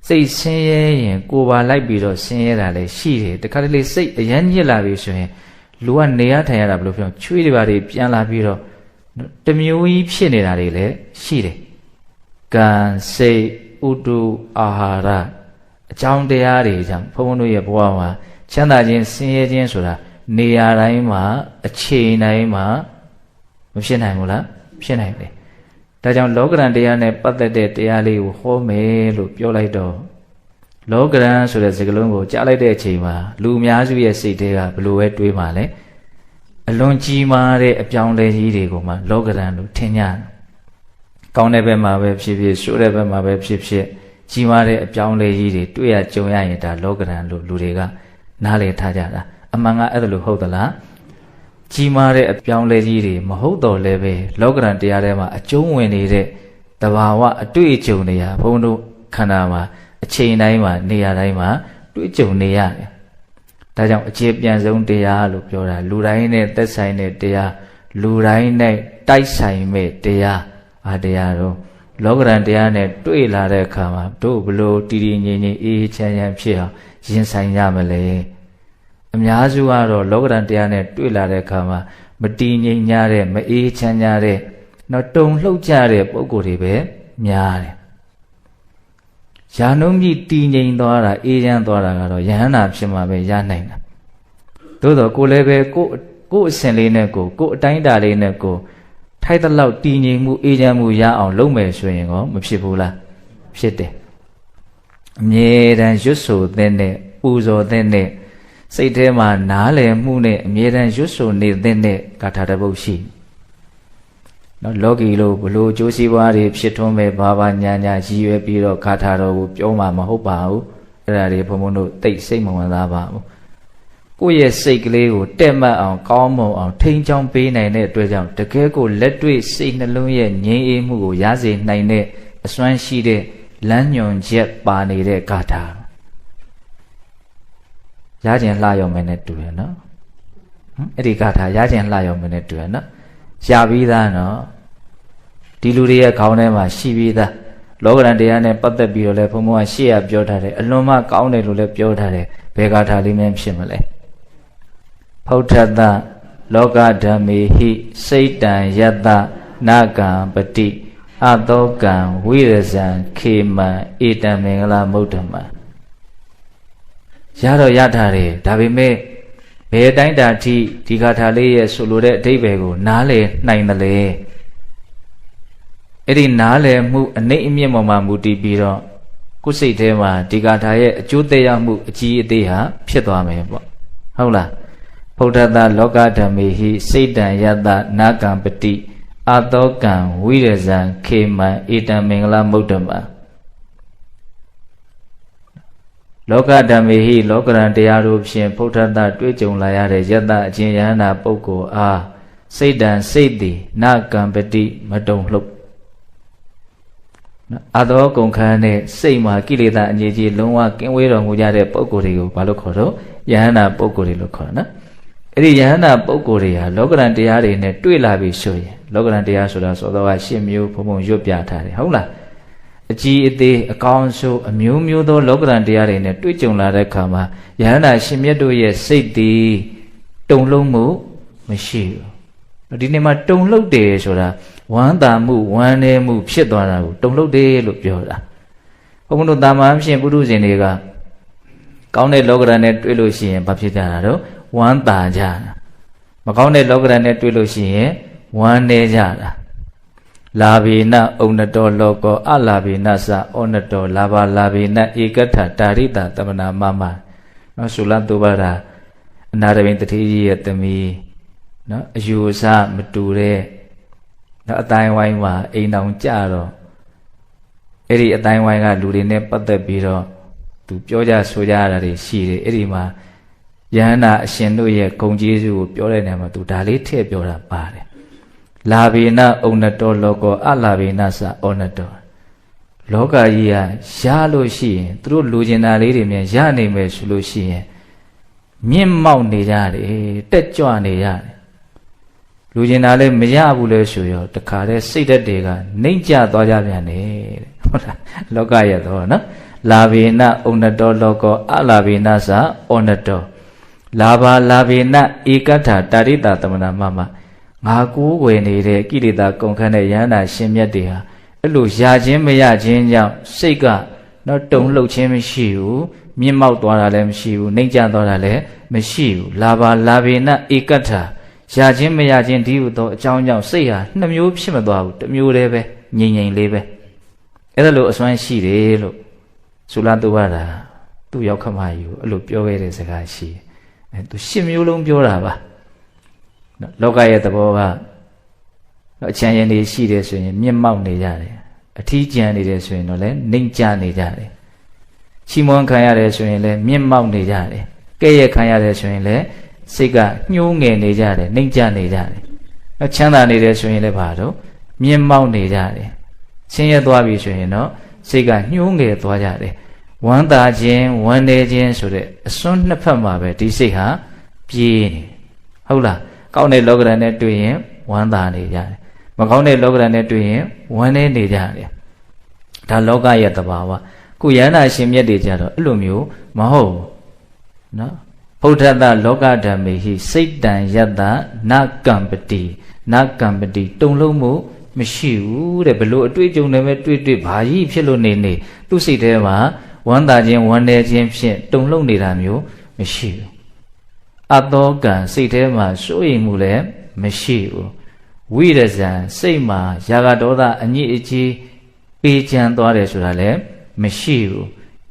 စိတ်ဆင်းရဲရင်ကိုယ်ပါလိုက်ပြီးတော့ဆင်းရဲတာလည်းရှိတယ်တခါတလေစိတ်အရမ်းညစ်လာပြီဆိုရင်လူကနေရထိုင်ရတာဘယ်လိုပြောချွေးတွေပါတွေပြန်လာပြီးတော့တမျိုးကြီးဖြစ်နေတာတွေလည်းရှိတယ်ကံစိတ်ဥတုအာဟာရအကြောင်းတရားတွေကြောင့်ဘုန်းဘုန်းတို့ရဲ့ဘဝမှာချမ်းသာခြင်းဆင်းရဲခြင်းဆိုတာနေရာတိုင်းမှာအချိန်တိုင်းမှာမဖြစ်နိုင်ဘူးလားဖြစ်နိုင်တယ်ဒါကြောင့်လောကရန်တရားနဲ့ပတ်သက်တဲ့တရားလေးကိုဟောမယ်လို့ပြောလိုက်တော့လောကရန်ဆိုတဲ့စကားလုံးကိုကြားလိုက်တဲ့အချိန်မှာလူအများစုရဲ့စိတ်ထဲကဘယ်လိုပဲတွေးမှလဲအလွန်ကြီးမားတဲ့အပြောင်းလဲကြီးတွေကိုမှလောကရန်လို့ထင်ကြတယ်ကောင်းတဲ့ဘက်မှာပဲဖြစ်ဖြစ်ဆိုးတဲ့ဘက်မှာပဲဖြစ်ဖြစ်ကြီးမားတဲ့အပြောင်းလဲကြီးတွေတွေ့ရကြုံရရင်ဒါလောကရန်လို့လူတွေကနားလည်ထားကြတာအမှန်ကအဲ့ဒါလို့ဟုတ်သလားကြီးမားတဲ့အပြောင်းလဲကြီးတွေမဟုတ်တော့လည်းပဲလောကရန်တရားထဲမှာအကျုံးဝင်နေတဲ့တဘာဝအတွေ့အကြုံတွေဟာဘုန်းတို့ခန္ဓာမှာအချိန်တိုင်းမှာနေရာတိုင်းမှာတွေ့ကြုံနေရတယ်ဒါကြောင့်အခြေပြန်ဆုံးတရားလို့ပြောတာလူတိုင်းနဲ့သက်ဆိုင်တဲ့တရားလူတိုင်းနဲ့တိုက်ဆိုင်မဲ့တရားအားတရားတော့လောကရန်တရားနဲ့တွေ့လာတဲ့အခါမှာတို့ဘလို့တည်တည်ငြိမ်ငြိမ်အေးချမ်းချမ်းဖြစ်အောင်ရင်ဆိုင်ရမလဲအများစုကတော့လောကရန်တရားနဲ့တွေ့လာတဲ့အခါမှာမတည်ငြိမ်ကြတဲ့မအေးချမ်းကြတဲ့တော့တုန်လှုပ်ကြတဲ့ပုံကိုယ်တွေပဲများတယ်ယာနှုံးကြီးတည်ငြိမ်သွားတာအေးချမ်းသွားတာကတော့ယဟန္တာဖြစ်မှာပဲရနိုင်တာသို့တော့ကိုယ်လည်းပဲကိုယ်အစဉ်လေးနဲ့ကိုယ်အတိုင်းတာလေးနဲ့ကိုထိုက်တဲ့လောက်တည်ငြိမ်မှုအေးချမ်းမှုရအောင်လုပ်မယ်ဆိုရင်ကောမဖြစ်ဘူးလားဖြစ်တယ်အမြဲတမ်းရွတ်ဆိုတဲ့နဲ့ပူဇော်တဲ့နဲ့စိတ်ထဲမှာနားလည်မှုနဲ့အမြဲတမ်းရွတ်ဆိုနေတဲ့နဲ့ဂါထာတစ်ပုဒ်ရှိနော်လောကီလို့ဘလို့ကျိုးစီးပွားတွေဖြစ်ထွန်းမဲ့ဘာညာညာရည်ရွယ်ပြီးတော့ဂါထာတော်ကိုပြောမှာမဟုတ်ပါဘူးအဲ့ဒါတွေဘုံဘုံတို့တိတ်စိတ်မဝင်စားပါဘူးကိုယ့်ရဲ့စိတ်ကလေးကိုတက်မှတ်အောင်ကောင်းမွန်အောင်ထိန်းချောင်းပေးနိုင်တဲ့အတွက်ကြောင့်တကယ်ကိုလက်တွေ့စိတ်နှလုံးရဲ့ငြိမ်းအေးမှုကိုရစေနိုင်တဲ့အစွမ်းရှိတဲ့လမ်းညွန်ချက်ပါနေတဲ့ဂါထာရခြင်းလှရောက်မယ်နဲ့တူရနော်အဲ့ဒီဂါထာရခြင်းလှရောက်မယ်နဲ့တူရနော်ရပြီးသားနော်ဒီလူတွေရဲ့ခေါင်းထဲမှာရှိပြီးသားလောကရန်တရားနဲ့ပတ်သက်ပြီးတော့လဲဘုံဘုံကရှေ့ရပြောထားတယ်အလွန်မှကောင်းတယ်လို့လည်းပြောထားတယ်ဘယ်ဂါထာလေးမှဖြစ်မလဲဖုဋ္ဌတလောကဓမ္မေဟိစိတ်တံယတ္တနာကံပတိအတောကံဝိရဇံခေမံဧတံမင်္ဂလာမုဒ္ဓမံရတော့ရထားတယ်ဒါပေမဲ့ဘယ်တိုင်းတာထိဒီဂါထာလေးရဲ့ဆိုလိုတဲ့အဓိပ္ပာယ်ကိုနားလည်နိုင်တယ်လေအဲ့ဒီနားလည်မှုအနိမ့်အမြင့်ပေါ်မှာမူတည်ပြီးတော့ကိုယ်စိတ်ထဲမှာဒီဂါထာရဲ့အကျိုးသက်ရောက်မှုအကြီးအသေးဟာဖြစ်သွားမယ်ပေါ့ဟုတ်လားဖုဋ္ဌတလောကဓမ္မေဟိစိတ်တံယတ္တနာကံပတိအတောကံဝိရဇံခေမံဧတံမင်္ဂလာမုဒ္ဓမံလောကဓမ္မေဟိလောကရန်တရားတို့ဖြင့်ဖုဋ္ဌတတွေ့ကြုံလာရတဲ့ယတ္တအချင်းယဟန္တာပုဂ္ဂိုလ်အားစိတ်တံစိတ်သည်နာကံပတိမတုံလှုပ်အတောကုန်ခန်းနဲ့စိတ်မှာကိလေသာအငြိကြီးလုံးဝကင်းဝေးတော်မူကြတဲ့ပုဂ္ဂိုလ်တွေကိုဘာလို့ခေါ်တော့ယဟန္တာပုဂ္ဂိုလ်တွေလို့ခေါ်နော်အဲ့ဒီယဟန္တာပုဂ္ဂိုလ်တွေဟာလောကရန်တရားတွေနဲ့တွေ့လာပြီဆိုရင်လောကရန်တရားဆိုတာသောတော်က10မျိုးဘုံဘုံရွတ်ပြထားတယ်ဟုတ်လားအကြီးအသေးအကောင်းဆုံးအမျိုးမျိုးသောလောကရန်တရားတွေနဲ့တွေ့ကြုံလာတဲ့အခါမှာယဟန္တာရှင်မြတ်တို့ရဲ့စိတ်တည်တုန်လှုပ်မှုမရှိဘူးဒီနေ့မှာတုန်လှုပ်တယ်ဆိုတာဝမ်းသာမှုဝမ်းနည်းမှုဖြစ်သွားတာကိုတုန်လှုပ်တယ်လို့ပြောတာဘုန်းဘုန်းတို့တာမန်ဖြင့်ပုထုဇဉ်တွေကကောင်းတဲ့လောကရန်နဲ့တွေ့လို့ရှိရင်ဘာဖြစ်ကြတာတော့ဝမ်းသာကြတာမကောင်းတဲ့လောကရန်နဲ့တွေ့လို့ရှိရင်ဝမ်းနည်းကြတာလာဘိနဩနတောလောကောအလာဘိနသဩနတောလာဘလာဘိနဧကထတာရိတတမနာမမနော်သုလသုဘရာအနာရဘိန်တတိကြီးရဲ့သမီးနော်အယူအဆမတူတဲ့နော်အတိုင်းဝိုင်းမှာအိမ်အောင်ကြတော့အဲ့ဒီအတိုင်းဝိုင်းကလူတွေနဲ့ပတ်သက်ပြီးတော့သူပြောကြဆိုကြရတာတွေရှိတယ်အဲ့ဒီမှာယဟန္တာအရှင်တို့ရဲ့ဂုဏ်ကျေးဇူးကိုပြောတဲ့နေရာမှာသူဒါလေးထည့်ပြောတာပါတယ်လာဘိနဩနတောလောကောအလာဘိနသဩနတောလောကကြီးဟာရလို့ရှိရင်သူတို့လူကျင်တာလေးတွေမြန်ရနိုင်မယ်ဆိုလို့ရှိရင်မြင့်မောက်နေကြတယ်တက်ကြွနေရတယ်လူကျင်တာလည်းမရဘူးလဲဆိုရောတခါတည်းစိတ်ဓာတ်တွေကနှိမ့်ကျသွားကြပြန်တယ်တဲ့ဟုတ်လားလောကရဲ့တော့နော် လာဘေနဩနတောလောကောအလာဘေနသာဩနတောလာဘာလာဘေနဧကထာတာရိတာသမဏမမငါကိုးကွယ်နေတဲ့ကိလေသာကုန်ခန့်တဲ့ယန္တာရှင်မြတ်တွေဟာအဲ့လိုရခြင်းမရခြင်းကြောင့်စိတ်ကတော့တုံလှုပ်ခြင်းမရှိဘူးမြင့်မောက်သွားတာလည်းမရှိဘူးနှိမ့်ကျသွားတာလည်းမရှိဘူးလာဘာလာဘေနဧကထာရခြင်းမရခြင်းဒီဟုသောအကြောင်းကြောင့်စိတ်ဟာနှစ်မျိုးဖြစ်မသွားဘူးတစ်မျိုးတည်းပဲငြိမ်ငြိမ်လေးပဲအဲ့ဒါလိုအစွမ်းရှိတယ်လို့သုလသုဘတာသူ့ရောက်ခမကြီးကိုအဲ့လိုပြောခဲ့တဲ့စကားရှိတယ်သူရှစ်မျိုးလုံးပြောတာပါလောကရဲ့သဘောကအချမ်းရင်တွေရှိတယ်ဆိုရင်မြင့်မောက်နေကြတယ်အထီးကျန်နေတယ်ဆိုရင်တော့လည်းနှိမ့်ကျနေကြတယ်ချီးမွမ်းခံရတယ်ဆိုရင်လည်းမြင့်မောက်နေကြတယ်ကဲ့ရဲ့ခံရတယ်ဆိုရင်လည်းစိတ်ကညှိုးငယ်နေကြတယ်နှိမ့်ကျနေကြတယ်ချမ်းသာနေတယ်ဆိုရင်လည်းဘာတော့မြင့်မောက်နေကြတယ်ဆင်းရဲသွားပြီဆိုရင်တော့စိတ်ကညှိုးငယ်သွားကြတယ်ဝမ်းသာခြင်းဝမ်းနည်းခြင်းဆိုတဲ့အစွန်းနှစ်ဖက်မှာပဲဒီစိတ်ဟာပြေးနေဟုတ်လားကောင်းတဲ့လောကဓာတ်နဲ့တွေ့ရင်ဝမ်းသာနေကြတယ်မကောင်းတဲ့လောကဓာတ်နဲ့တွေ့ရင်ဝမ်းနည်းနေကြတယ်ဒါလောကရဲ့သဘာဝခုယန္တာရှင်မြတ်တွေကြတော့အဲ့လိုမျိုးမဟုတ်နော်ဗုဒ္ဓတလောကဓမ္မေဟိစိတ်တံယတ္တနကံပတိနကံပတိတုံလုံးမှုမရှိဘူးတဲ့ဘလို့အတွေ့အကြုံနဲ့ပဲတွေ့ဘာကြီးဖြစ်လို့နေသူ့စိတ်ထဲမှာဝမ်းသာခြင်းဝမ်းနည်းခြင်းဖြင့်တုံလုံးနေတာမျိုးမရှိဘူးအတောကံစိတ်ထဲမှာစိုးရိမ်မှုလည်းမရှိဘူးဝိရဇံစိတ်မှာຢာကဒေါသအညစ်အကြေးပေးချမ်းသွားတယ်ဆိုတာလည်းမရှိဘူး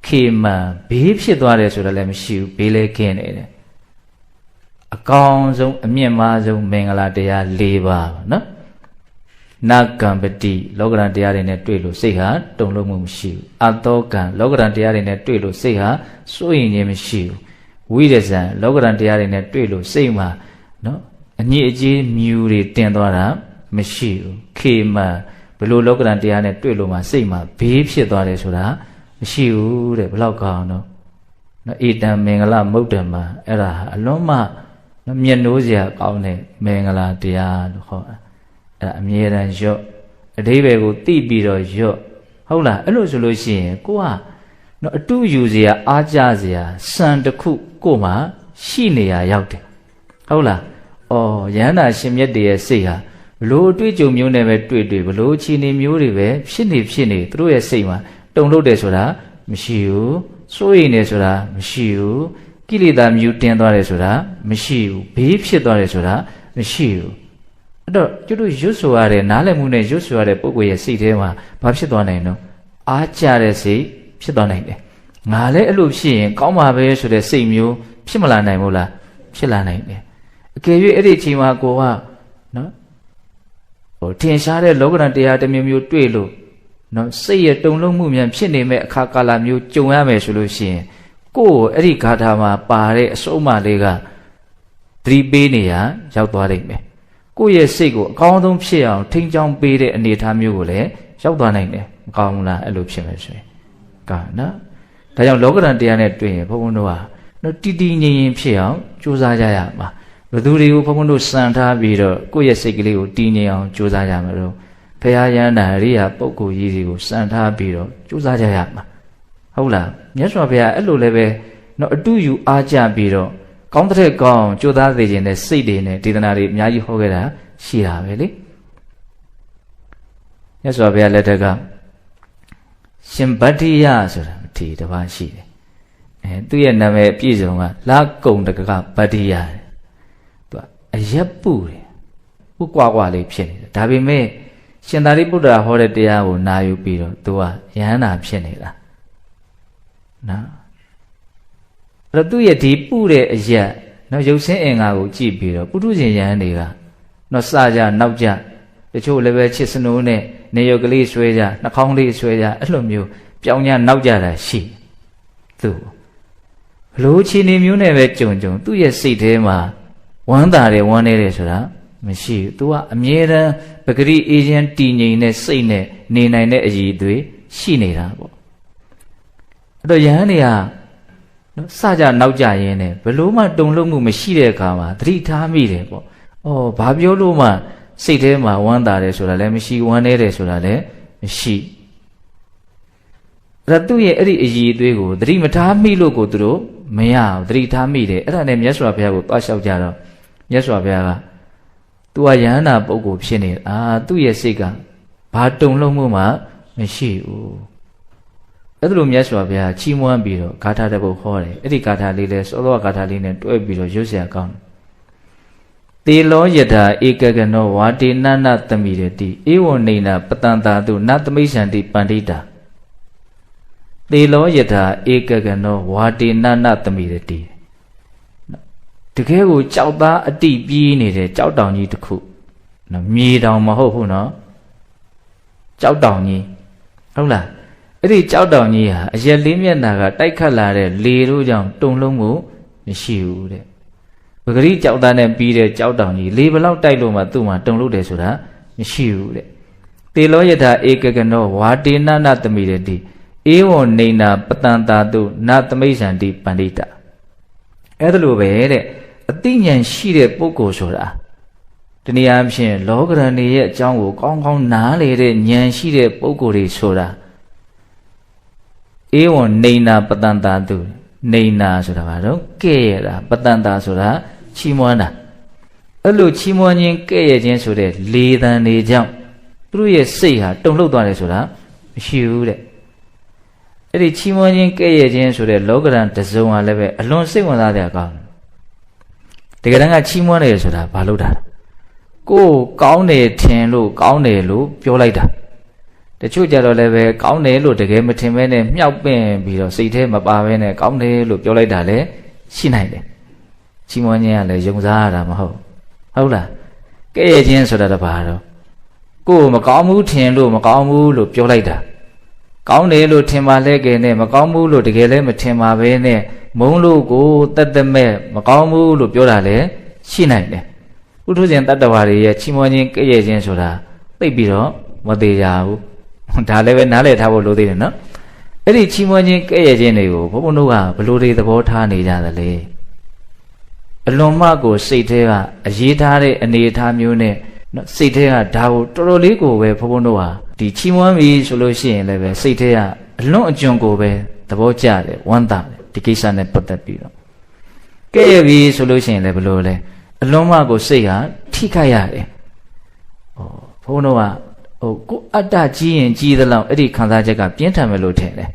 ခေမံဘေးဖြစ်သွားတယ်ဆိုတာလည်းမရှိဘူးဘေးလည်းခင်းနေတယ်အကောင်းဆုံးအမြင့်မားဆုံးမင်္ဂလာတရား၄ပါးနော်နကံပတိလောကရန်တရားတွေနဲ့တွေ့လို့စိတ်ဟာတုန်လှုပ်မှုမရှိဘူးအတောကံလောကရန်တရားတွေနဲ့တွေ့လို့စိတ်ဟာစိုးရိမ်ခြင်းမရှိဘူးဝိရဇံလောကရန်တရားတွေနဲ့တွေ့လို့စိတ်မှာနော်အညစ်အကြေးမြူတွေတင်သွားတာမရှိဘူးခေမံဘလို့လောကရန်တရားနဲ့တွေ့လို့မှစိတ်မှာဘေးဖြစ်သွားတယ်ဆိုတာမရှိဘူးတဲ့ဘလောက်ကောင်းတော့နော်ဧတံမင်္ဂလမုဒ္ဓမာအဲ့ဒါအလွန်မှနော်မျက်နှိုးစရာကောင်းတဲ့မင်္ဂလာတရားလို့ခေါ်တာအဲ့ဒါအမြဲတမ်းရော့အဓိပ္ပာယ်ကိုသိပြီးတော့ရော့ဟုတ်လားအဲ့လိုဆိုလို့ရှိရင်ကိုကနော်အတူယူစရာအားကြစရာစံတစ်ခုကိုမှရှိနေရရောက်တယ်ဟုတ်လားဩယန္တာရှင်မြတ်တည်းရဲ့စိတ်ဟာဘလို့အတွေ့အကြုံမျိုးနဲ့ပဲတွေ့ဘလို့ခြေနေမျိုးတွေပဲဖြစ်နေသူတို့ရဲ့စိတ်မှာတုံ့လို့တယ်ဆိုတာမရှိဘူးစိုးရိမ်နေဆိုတာမရှိဘူးကိလေသာမြူတင်သွားတယ်ဆိုတာမရှိဘူးဘေးဖြစ်သွားတယ်ဆိုတာမရှိဘူးအဲ့တော့ကျွတ်တို့ရွတ်ဆိုရတဲ့နားလည်မှုနဲ့ရွတ်ဆိုရတဲ့ပုဂ္ဂိုလ်ရဲ့စိတ်ထဲမှာဘာဖြစ်သွားနိုင်တော့အားကြတဲ့စိတ်ဖြစ်သွားနိုင်တယ်ငါလည်းအဲ့လိုဖြစ်ရင်ကောင်းပါပဲဆိုတဲ့စိတ်မျိုးဖြစ်မလာနိုင်ဘူးလားဖြစ်လာနိုင်တယ်အကယ်၍အဲ့ဒီအချိန်မှာကိုကနော်ထင်ရှားတဲ့လောကဓာတ်တရားတစ်မျိုးမျိုးတွေ့လို့နော်စိတ်ရတုံလုံးမှုမြန်ဖြစ်နေမဲ့အခါကာလမျိုးကြုံရမယ်ဆိုလို့ရှိရင်ကိုယ်အဲ့ဒီဂါထာမှာပါတဲ့အစုံမလေးကသတိပေးနေရရောက်သွားနိုင်မယ်ကိုယ့်ရဲ့စိတ်ကိုအကောင်းဆုံးဖြစ်အောင်ထိန်းချောင်းပေးတဲ့အနေအထားမျိုးကိုလည်းရောက်သွားနိုင်တယ်မကောင်းဘူးလားအဲ့လိုဖြစ်မယ်ဆိုရင်ကနော်ဒါကြောင့်လောကဓာတ်တရားနဲ့တွေ့ရင်ဘုန်းဘုန်းတို့ကနော်တည်တည်ငြိမ်ငြိမ်ဖြစ်အောင်ကြိုးစားကြရမှာဘယ်သူတွေကိုဘုန်းဘုန်းတို့စံထားပြီးတော့ကိုယ့်ရဲ့စိတ်ကလေးကိုတည်ငြိမ်အောင်ကြိုးစားကြမှာတော့ဘုရားယန္တာအရိယာပုဂ္ဂိုလ်ကြီးတွေကိုစံထားပြီးတော့ကြိုးစားကြရမှာဟုတ်လားမြတ်စွာဘုရားအဲ့လိုလည်းပဲတော့အတူယူအားကြပြီးတော့ကောင်းတဲ့ကောင်းကြိုးစားသေးခြင်းနဲ့စိတ်တွေနဲ့ဒေသနာတွေအများကြီးဟောခဲ့တာရှိတာပဲလေမြတ်စွာဘုရားလက်ထက်ကရှင်ဗတ္တိယဆိုတာဒီတစ်ပါးရှိတယ်သူ့ရဲ့နာမည်အပြည့်စုံကလာကုံတကကဗတ္တိယသူအရက်ပုတယ်ဥကွာကွာလေးဖြစ်နေတယ်ဒါပေမဲ့ရှင်သာရိပုတ္တရာဟောတဲ့တရားကိုနာယူပြီးတော့သူကယဟန္တာဖြစ်နေတာနော်အဲ့တော့သူ့ရဲ့ဒီပုတဲ့အရက်နော်ရုပ်ဆင်းအင်္ဂါကိုကြည့်ပြီးတော့ပုထုဇဉ်ယဟန်တွေကနော်စကြနောက်ကြတချို့လည်းပဲချစ်စနိုးနဲ့နေရုပ်ကလေးဆွဲကြနှာခေါင်းလေးဆွဲကြအဲ့လိုမျိုးပြောင်းကြနောက်ကြတာရှိသူဘလို့ချီနေမျိုးနဲ့ပဲကြုံသူ့ရဲ့စိတ်ထဲမှာဝမ်းသာတယ်ဝမ်းနေတယ်ဆိုတာမရှိဘူး तू ကအမြဲတမ်းပဂရိအေးချမ်းတည်ငြိမ်တဲ့စိတ်နဲ့နေနိုင်တဲ့အရည်အသွေးရှိနေတာပေါ့အဲ့တော့ယဟန်တွေကနော်စကြနောက်ကြရင်းနဲ့ဘလို့မှတုံလုံးမှုမရှိတဲ့အခါမှာသတိထားမိတယ်ပေါ့ဩဘာပြောလို့မှစိတ်ထဲမှာဝမ်းသာတယ်ဆိုတာလည်းမရှိဝမ်းနေတယ်ဆိုတာလည်းမရှိ အဲ့ဒါသူ့ရဲ့အဲ့ဒီအည်အသွေးကိုသတိမထားမိလို့ကိုသူတို့မရဘူးသတိထားမိတယ်အဲ့ဒါနဲ့မြတ်စွာဘုရားကိုသွားလျှောက်ကြတော့မြတ်စွာဘုရားကသူကယန္တာပုဂ္ဂိုလ်ဖြစ်နေသူ့ရဲ့စိတ်ကဘာတုံလုံးမှုမှမရှိဘူးအဲ့ဒါလိုမြတ်စွာဘုရားချီးမွမ်းပြီးတော့ဂါထာတစ်ပုဒ်ဟောတယ်အဲ့ဒီဂါထာလေးလဲစောစောဂါထာလေးနဲ့တွဲပြီးတော့ရွတ်เสียကောင်းတယ်တေလောယထာဧကကနောဝါတေနနသမိရတိဧဝံနေနပတန္တာတုနသမိစ္ဆန္တိပန္တိတာတေလောယထာဧကကနောဝါတေနနသမိရတိတကယ်ကိုကြောက်သားအတိပြေးနေတဲ့ကြောက်တောင်ကြီးတစ်ခုနော်မြေတောင်မဟုတ်ဘူးနော်ကြောက်တောင်ကြီးဟုတ်လားအဲ့ဒီကြောက်တောင်ကြီးဟာအရက်လေးမျက်နှာကတိုက်ခတ်လာတဲ့လေတို့ကြောင့်တုံလုံးမှုမရှိဘူးတဲ့ပဂရိကြောက်သားနဲ့ပြီးတဲ့ကြောက်တောင်ကြီးလေဘလောက်တိုက်လို့မှသူ့မှာတုံလို့တယ်ဆိုတာမရှိဘူးတဲ့တေလောယထာဧကကနောဝါတေနနသမိရတိဧဝံနေနာပတန္တာတုနသမိစ္ဆန္တိပန္တိတာအဲ့ဒါလိုပဲတဲ့အသိဉာဏ်ရှိတဲ့ပုဂ္ဂိုလ်ဆိုတာတနည်းအားဖြင့်လောကရဏီရဲ့အကြောင်းကိုကောင်းကောင်းနားလေတဲ့ဉာဏ်ရှိတဲ့ပုဂ္ဂိုလ်တွေဆိုတာဧဝံနေနာပတန္တာတုနေနာဆိုတာဘာလို့ကဲ့ရတာပတန္တာဆိုတာချီးမွမ်းတာအဲ့လိုချီးမွမ်းခြင်းကဲ့ရဲ့ခြင်းဆိုတဲ့လေသံတွေကြောင့်သူတို့ရဲ့စိတ်ဟာတုန်လှုပ်သွားတယ်ဆိုတာမရှိဘူးတဲ့အဲ့ဒီချီးမွမ်းခြင်းကဲ့ရဲ့ခြင်းဆိုတဲ့လောကရန်တစုံဟာလည်းပဲအလွန်စိတ်ဝင်စားတဲ့အကောင်းတကယ်တမ်းကချီးမွမ်းတယ်ဆိုတာဘာလို့တာကိုယ်ကောင်းတယ်ထင်လို့ကောင်းတယ်လို့ပြောလိုက်တာတချို့ကြတော့လည်းပဲကောင်းတယ်လို့တကယ်မထင်ဘဲနဲ့မြောက်ပင့်ပြီးတော့စိတ်ထဲမပါဘဲနဲ့ကောင်းတယ်လို့ပြောလိုက်တာလည်းရှိနိုင်တယ်ချီးမွမ်းခြင်းကလည်းယုံစားရတာမဟုတ်လားကဲ့ရဲ့ခြင်းဆိုတာတပါတော့ကိုယ်မကောင်းဘူးထင်လို့မကောင်းဘူးလို့ပြောလိုက်တာကောင်းတယ်လို့ထင်ပါလဲကဲနဲ့မကောင်းဘူးလို့တကယ်လည်းမထင်ပါပဲနဲ့မုန်းလို့ကိုတတ်တမဲ့မကောင်းဘူးလို့ပြောတာလည်းရှိနိုင်တယ်ဥထုဇဉ်တတ္တဝါတွေရဲ့ချီးမွမ်းခြင်းကဲ့ရဲ့ခြင်းဆိုတာသိပြီးတော့မသေးကြဘူးဒါလည်းပဲနားလည်ထားဖို့လိုသေးတယ်နော်အဲ့ဒီချီးမွမ်းခြင်းကဲ့ရဲ့ခြင်းတွေကိုဘုန်းဘုန်းတို့ကဘလို့တွေသဘောထားနေကြသလဲအလွန်မှကိုစိတ်ထဲကအရေးထားတဲ့အနေအထားမျိုးနဲ့နော်စိတ်ထဲကဒါကိုတော်တော်လေးကိုပဲဘုန်းဘုန်းတို့ဟာဒီချီးမွမ်းပြီဆိုလို့ရှိရင်လည်းပဲစိတ်ထဲကအလွန်အကျွံကိုပဲသဘောကျတယ်ဝမ်းသာတယ်ဒီကိစ္စနဲ့ပတ်သက်ပြီးတော့ကဲ့ရဲ့ပြီဆိုလို့ရှိရင်လည်းဘလို့လဲအလွန်မှကိုစိတ်ဟာထိခိုက်ရတယ်ဘုန်းတို့ကကိုအတ္တကြီးရင်ကြီးသလောက်အဲ့ဒီခံစားချက်ကပြင်းထန်မယ်လို့ထင်တယ်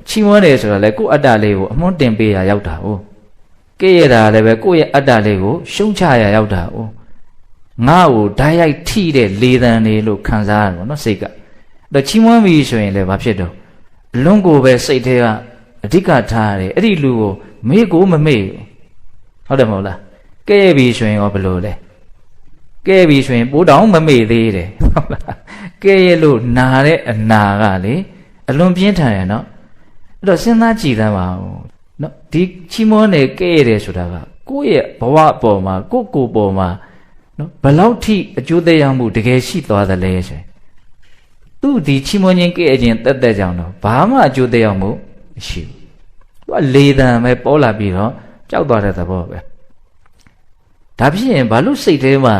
ချီးမွမ်းတယ်ဆိုတာလေကိုအတ္တလေးကိုအမွှန်းတင်ပေးရရောက်တာကဲ့ရဲ့တာလည်းပဲကိုယ့်ရဲ့အတ္တလေးကိုရှုံချရရောက်တာငါ့ကိုဓာတ်ရိုက်ထိတဲ့လေသံတွေလို့ခံစားရတယ်ပေါ့နော်စိတ်ကချီးမွမ်းပြီဆိုရင်လည်းဘာဖြစ်တော့အလွန်ကိုပဲစိတ်ထဲကအဓိကထားရတယ်အဲ့ဒီလူကိုမေ့ကိုမမေ့ဘူးဟုတ်တယ်မဟုတ်လားကဲ့ရဲ့ပြီဆိုရင်ရောဘယ်လိုလဲကဲ့ပြီဆိုရင်ပိုးတောင်မမေ့သေးတယ်ဟုတ်လားကဲ့ရဲ့လို့နာတဲ့အနာကလေအလွန်ပြင်းထန်ရနော်အဲ့တော့စဉ်းစားကြည့်သမ်းပါဦးနော်ဒီချီးမွမ်းတယ်ကဲ့ရဲ့တယ်ဆိုတာကကိုယ့်ရဲ့ဘဝအပေါ်မှာကိုယ့်ကိုယ်ပေါ်မှာနော်ဘယ်လောက်ထိအကျိုးသက်ရောက်မှုတကယ်ရှိသွားသလဲဆိုရင်သူ့ဒီချီးမွမ်းခြင်းကဲ့ရဲ့ခြင်းတက်တက်ကြောင့်တော့ဘာမှအကျိုးသက်ရောက်မှုမရှိဘူးသူကလေသံပဲပေါ်လာပြီးတော့ကြောက်သွားတဲ့သဘောပဲဒါဖြစ်ရင်ဘာလို့စိတ်ထဲမှာ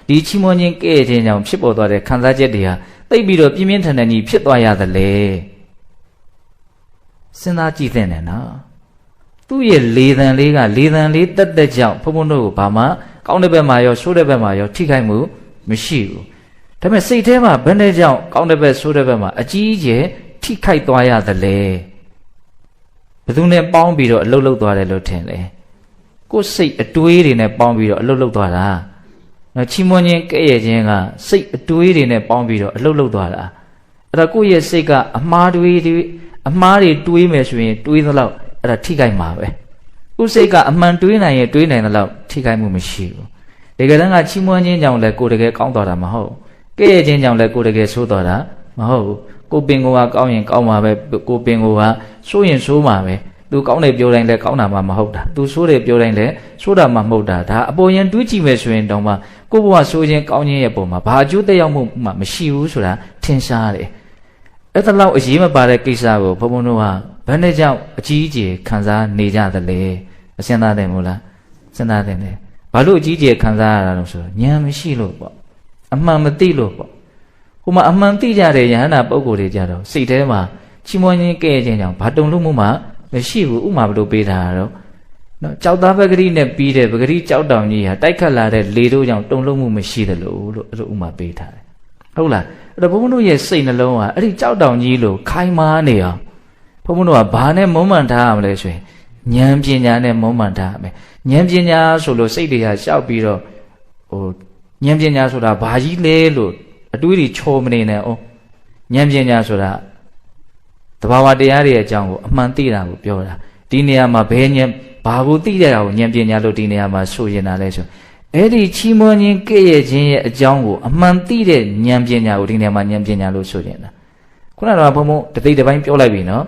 ဒီချီးမွမ်းခြင်းကဲ့ရဲ့ခြင်းကြောင့်ဖြစ်ပေါ်သွားတဲ့ခံစားချက်တွေဟာသိပ်ပြီးတော့ပြင်းပြင်းထန်ထန်ကြီးဖြစ်သွားရသလဲစဉ်းစားကြည့်သင့်တယ်နော်သူ့ရဲ့လေသံလေးကလေသံလေးတက်တက်ကြောင့်ဘုံဘုံတို့ကိုဘာမှကောင်းတဲ့ဘက်မှာရောဆိုးတဲ့ဘက်မှာရောထိခိုက်မှုမရှိဘူးဒါပေမဲ့စိတ်ထဲမှာဘယ်နဲ့ကြောင့်ကောင်းတဲ့ဘက်ဆိုးတဲ့ဘက်မှာအကြီးအကျယ်ထိခိုက်သွားရသလဲဘယ်သူနဲ့ပေါင်းပြီးတော့အလုတ်လုတ်သွားတယ်လို့ထင်လဲကိုယ်စိတ်အတွေးတွေနဲ့ပေါင်းပြီးတော့အလုတ်လုတ်သွားတာချီးမွမ်းခြင်းကဲ့ရဲ့ခြင်းကစိတ်အတွေးတွေနဲ့ပေါင်းပြီးတော့အလုတ်လုတ်သွားတာအဲ့ဒါကိုယ့်ရဲ့စိတ်ကအမှားတွေးတွေးမယ်ဆိုရင်တွေးသလောက်အဲ့ဒါထိခိုက်မှာပဲဥစိတ်ကအမှန်တွေးနိုင်ရင်တွေးနိုင်တဲ့လောက်ထိခိုက်မှုမရှိဘူးတကယ်တမ်းကချီးမွမ်းခြင်းကြောင့်လည်းကိုယ်တကယ်ကောင်းသွားတာမဟုတ်ကဲ့ရဲ့ခြင်းကြောင့်လည်းကိုယ်တကယ်ဆိုးသွားတာမဟုတ်ကိုပင်ကိုကကောင်းရင်ကောင်းမှာပဲကိုပင်ကိုကဆိုးရင်ဆိုးမှာပဲသူကောင်းတယ်ပြောတိုင်းလည်းကောင်းတာမှမဟုတ်တာသူဆိုးတယ်ပြောတိုင်းလည်းဆိုးတာမှမဟုတ်တာဒါအပေါ်ရင်တွေးကြည့်မယ်ဆိုရင်တောင်မှကိုဘဝဆိုးခြင်းကောင်းခြင်းရဲ့ပုံမှာဘာအကျိုးသက်ရောက်မှုမှမရှိဘူးဆိုတာထင်ရှားတယ်အဲ့ဒါလောက်အရေးမပါတဲ့ကိစ္စကိုဘုံဘုံတို့ဟာဘယ်နဲ့ကြောင့်အကြီးအကျယ်ခံစားနေကြသလဲအစဉ်းစားတယ်မို့လားစဉ်းစားတယ်လေဘာလို့အကြီးအကျယ်ခံစားရတာလို့ဆိုတော့ဉာဏ်မရှိလို့ပေါ့အမှန်မသိလို့ပေါ့ဟိုမှာအမှန်သိကြတဲ့ယဟန္တာပုဂ္ဂိုလ်တွေကြတော့စိတ်ထဲမှာ ချီးမွမ်းခြင်းကဲ့ရဲ့ခြင်းကြောင့်ဘာတုံလို့မှမရှိဘူးဥမာဘလို့ပေးတာတော့နော်ကြောက်သားပဂရိနဲ့ပြီးတဲ့ပဂရိကြောက်တောင်ကြီးဟာတိုက်ခတ်လာတဲ့လေတို့ကြောင့်တုံလို့မှုမရှိသလိုလို့အဲ့လိုဥမာပေးထားတယ်ဟုတ်လားအဲ့တော့ဘုန်းဘုန်းတို့ရဲ့စိတ်နှလုံးကအဲ့ဒီကြောက်တောင်ကြီးလို့ခိုင်မာနေအောင်ဘုန်းဘုန်းတို့ကဘာနဲ့မုံမှန်ထားရမလဲဆိုရင်ဉာဏ်ပညာနဲ့မုံမှန်ထားရမယ်ဉာဏ်ပညာဆိုလို့စိတ်တွေကရှောက်ပြီးတော့ဟိုဉာဏ်ပညာဆိုတာဘာကြီးလဲလို့အတွေးတွေချောမနေနဲ့အောင်ဉာဏ်ပညာဆိုတာတဘာဝတရားတွေအကြောင်းကိုအမှန်သိတာကိုပြောတာဒီနေရာမှာဘယ်ဉာဏ်ဘာကိုသိကြတာကိုဉာဏ်ပညာလို့ဒီနေရာမှာဆိုရင်တာလဲဆိုအဲ့ဒီချီးမွမ်းခြင်းကဲ့ရဲ့ခြင်းရဲ့အကြောင်းကိုအမှန်သိတဲ့ဉာဏ်ပညာကိုဒီနေရာမှာဉာဏ်ပညာလို့ဆိုရင်တာခုနကတော့ဘုံဘုံတသိတပိုင်းပြောလိုက်ပြီနော်